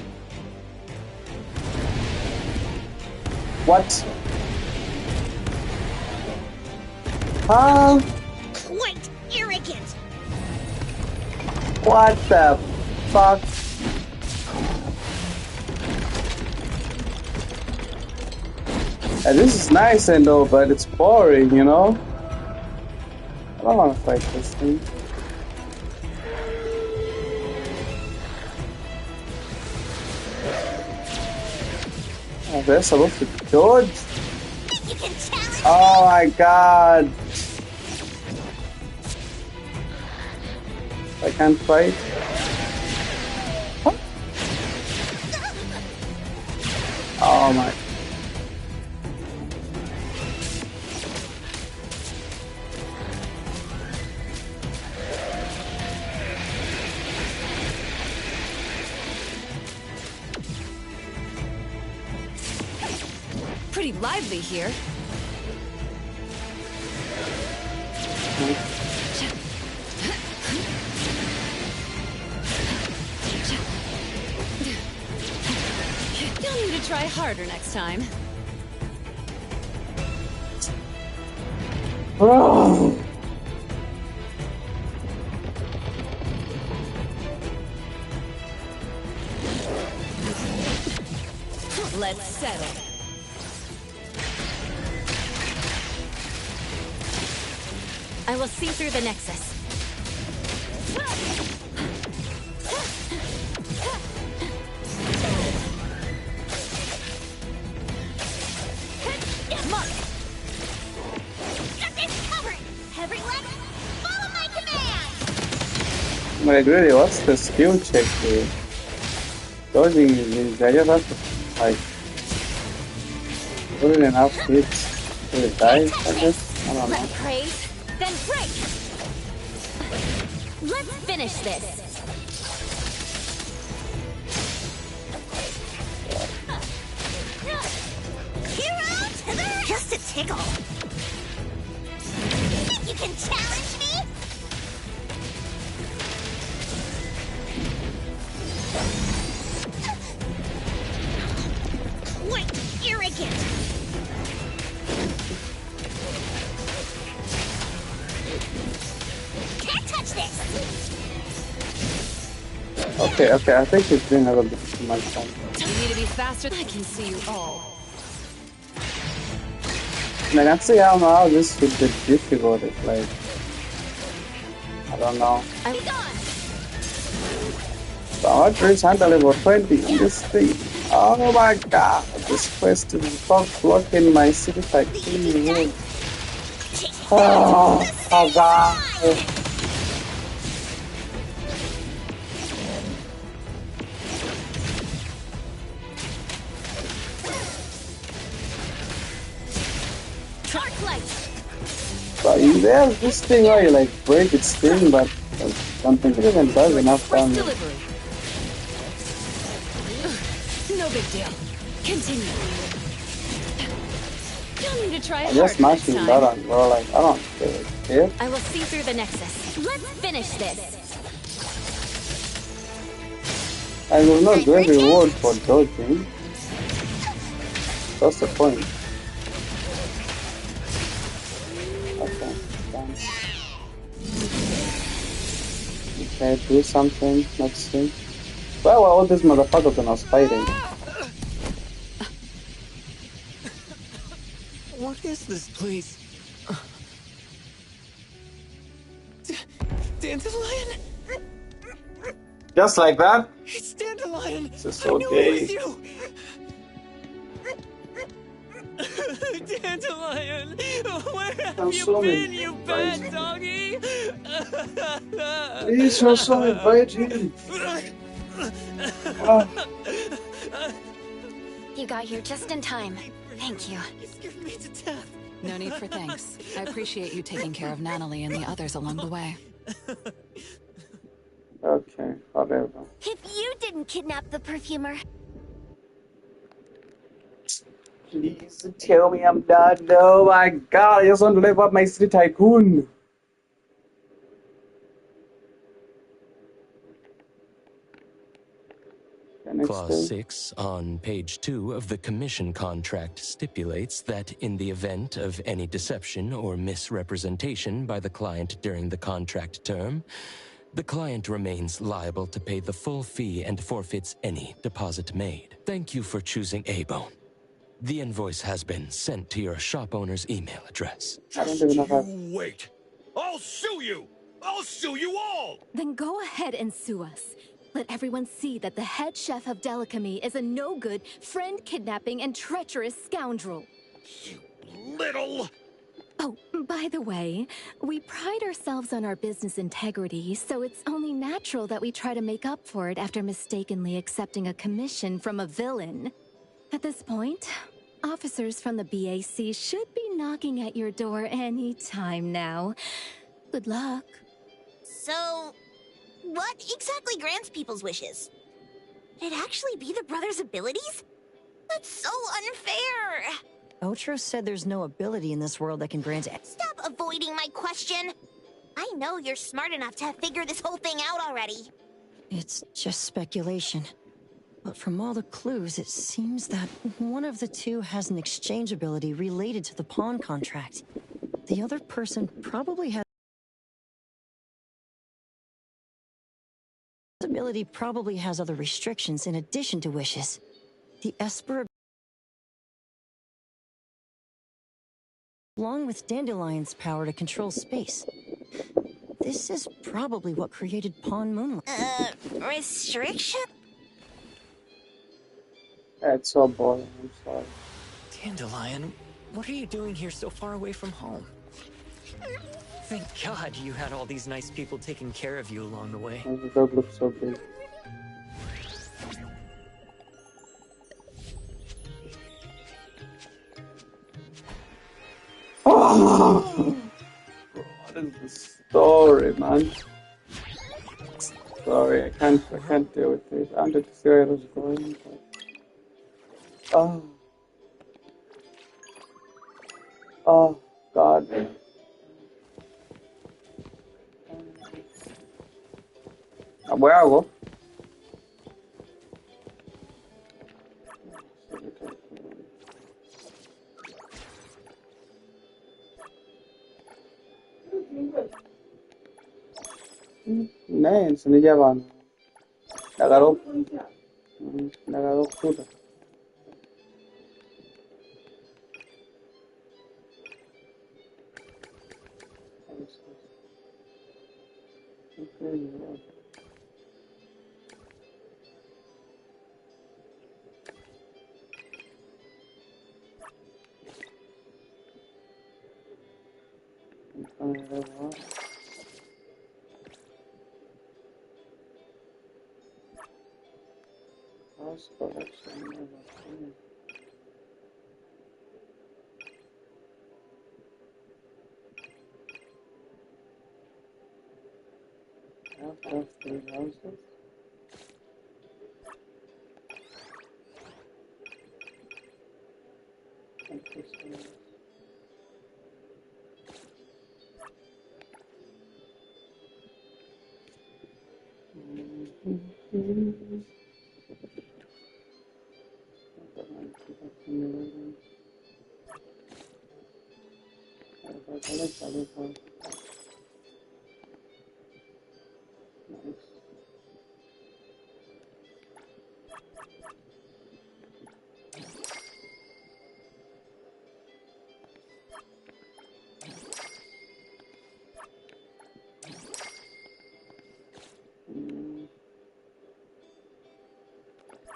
What? Huh? Quite arrogant. What the fuck? And this is nice and all, but it's boring, you know? I don't want to fight this thing. Oh, they're supposed to dodge? You can challenge. Oh my god! I can't fight. Huh? Oh my. Pretty lively here. You'll need to try harder next time. Oh. Let's settle. I will see through the Nexus. Mark. Got this covered. Everyone, follow my command. Like, really, what's the skill check here? Dodging is I just have to, like, put in enough hits to die, I guess? I don't know. Praise, then break. Let's finish this. tickle. Think you can challenge me? Quite arrogant. Can't touch this. Okay, I think he's doing a little bit too much fun. You need to be faster. I can see you all. Man, I see how this would be difficult. It's like, I don't know. I'm gone. So how to reach handle level 20 on this thing? Oh my god, this quest is blocking my city tycoon. Oh god. So there's this thing where you like break its thing, but I don't think it even does enough damage. No big deal. Continue. You'll need to try I'm harder just smashing next that time. on, bro. Like, I don't care. I will see through the Nexus. Let's finish this. I will not do every reward for dodging. That's the point. Okay, done. Okay, do something. Let's see. Where were all these motherfuckers when I was fighting? What is this place? Dandelion? Just like that? It's Dandelion! This is I so knew gay. it was you! Dandelion! Where have you been, you bad doggy? Please, Russell, invite him. You got here just in time. Thank you. You scared me to death. No need for thanks. I appreciate you taking care of Natalie and the others along the way. Okay, whatever. If you didn't kidnap the perfumer. Please tell me I'm done. Oh my god, I just want to live up my city tycoon. Clause 6 on page 2 of the commission contract stipulates that in the event of any deception or misrepresentation by the client during the contract term, the client remains liable to pay the full fee and forfeits any deposit made. Thank you for choosing A-Bone. The invoice has been sent to your shop owner's email address. You wait! I'll sue you! I'll sue you all! Then go ahead and sue us. Let everyone see that the head chef of Delicamy is a no-good, friend-kidnapping, and treacherous scoundrel. Little... Oh, by the way, we pride ourselves on our business integrity, so it's only natural that we try to make up for it after mistakenly accepting a commission from a villain. At this point, officers from the BAC should be knocking at your door any time now. Good luck. So, what exactly grants people's wishes? Could it actually be the brothers' abilities? That's so unfair! Otro said there's no ability in this world that can grant it. Stop avoiding my question! I know you're smart enough to have figured this whole thing out already. It's just speculation. But from all the clues, it seems that one of the two has an exchange ability related to the pawn contract. The other person probably has... ability probably has other restrictions in addition to wishes. The Esper, along with Dandelion's power to control space. This is probably what created Pawn Moonlight. Restriction? That's so boring, I'm sorry. Dandelion, what are you doing here so far away from home? Thank God you had all these nice people taking care of you along the way. The dog looks so big. Oh! What is the story, man? Sorry, I can't deal with it. I wanted to see where it was going, but... Oh. Oh, God. Where I go? Nee, sinija abantu. Ndakalokuda. House collection. Half of 3 houses.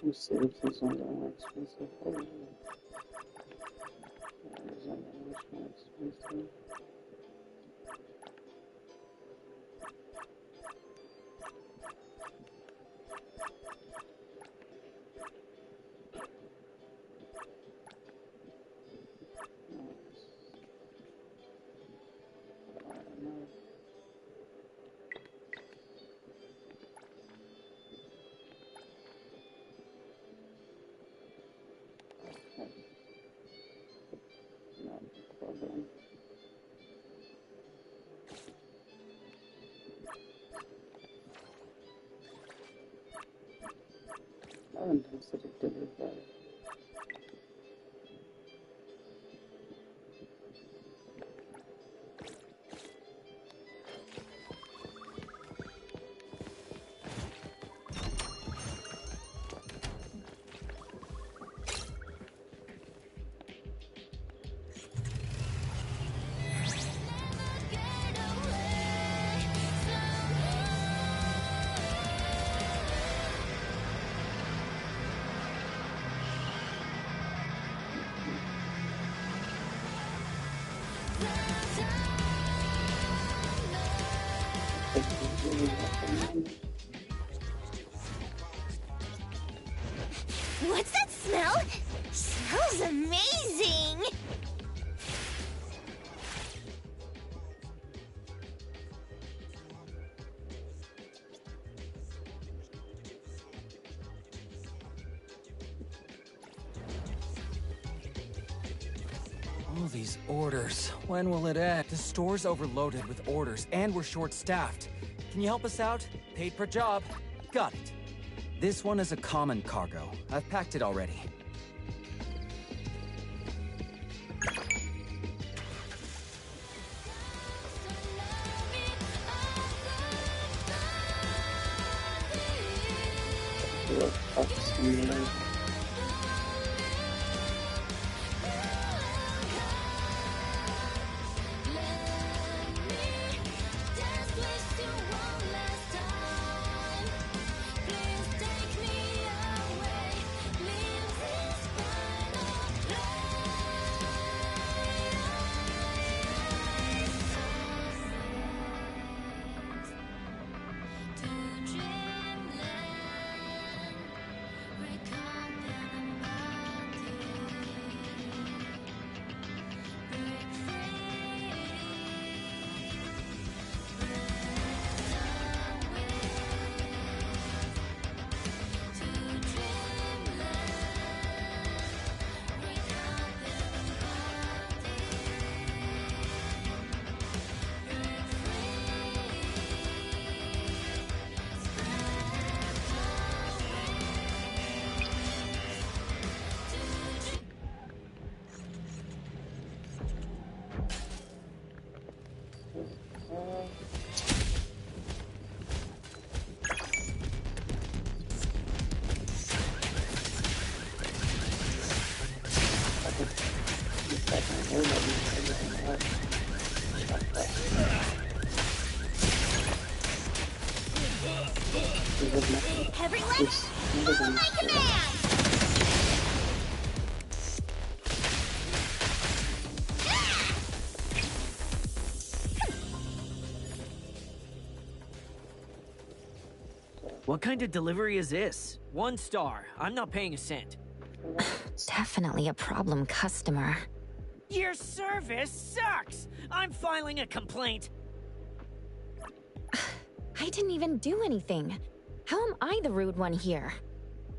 You see if this one's more expensive. Oh, is that much more expensive? I haven't considered doing that. What's that smell? Smells amazing! All these orders. When will it end? The store's overloaded with orders, and we're short-staffed. Can you help us out? Paid per job. Got it. This one is a common cargo. I've packed it already. Everyone, Yes. follow my command! What kind of delivery is this? 1 star. I'm not paying a cent. Definitely a problem customer. Your service sucks! I'm filing a complaint. I didn't even do anything. How am I the rude one here?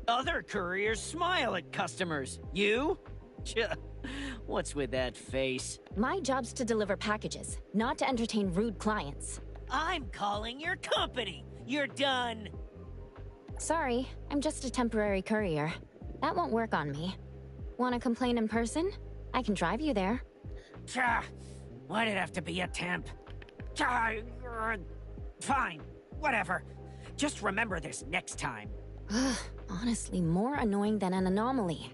Other couriers smile at customers. You? What's with that face? My job's to deliver packages, not to entertain rude clients. I'm calling your company. You're done. Sorry, I'm just a temporary courier. That won't work on me. Want to complain in person? I can drive you there. Why'd it have to be a temp? Fine, whatever. Just remember this next time. Ugh, honestly, more annoying than an anomaly.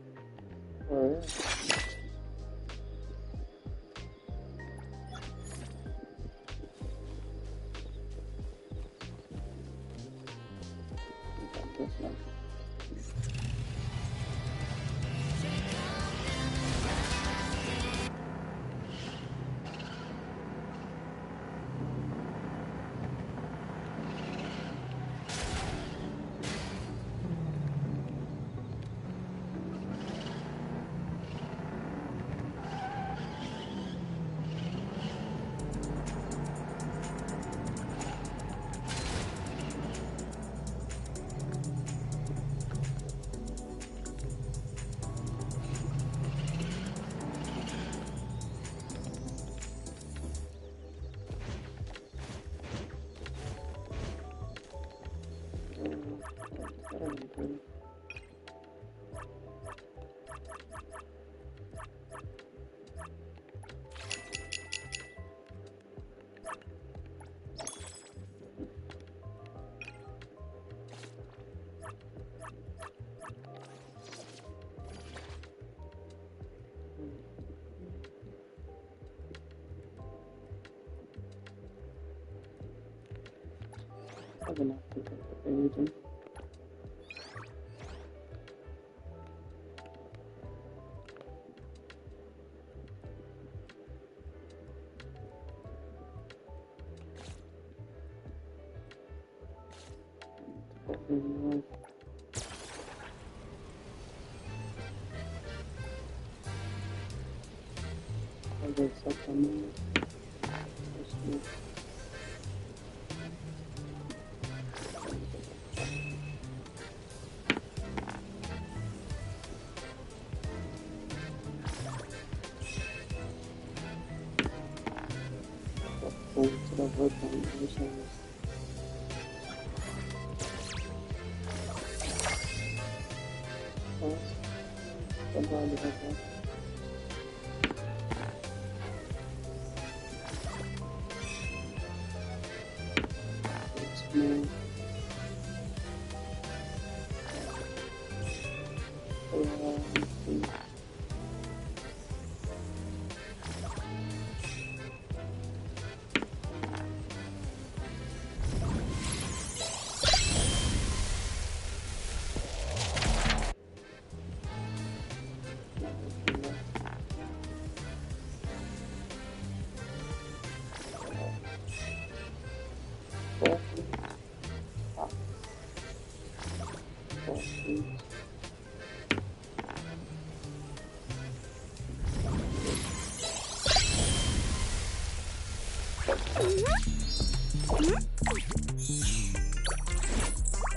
Anything.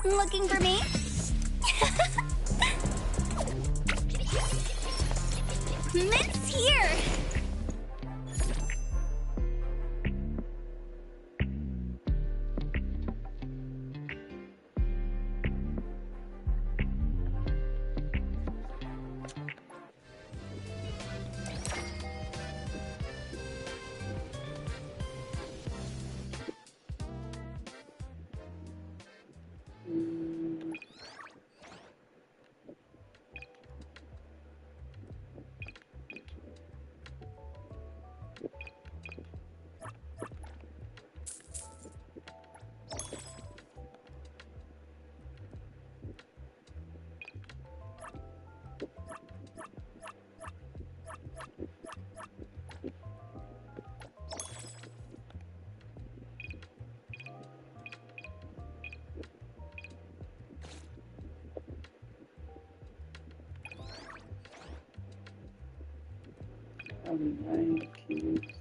Looking for me? Mitt's here! Keys.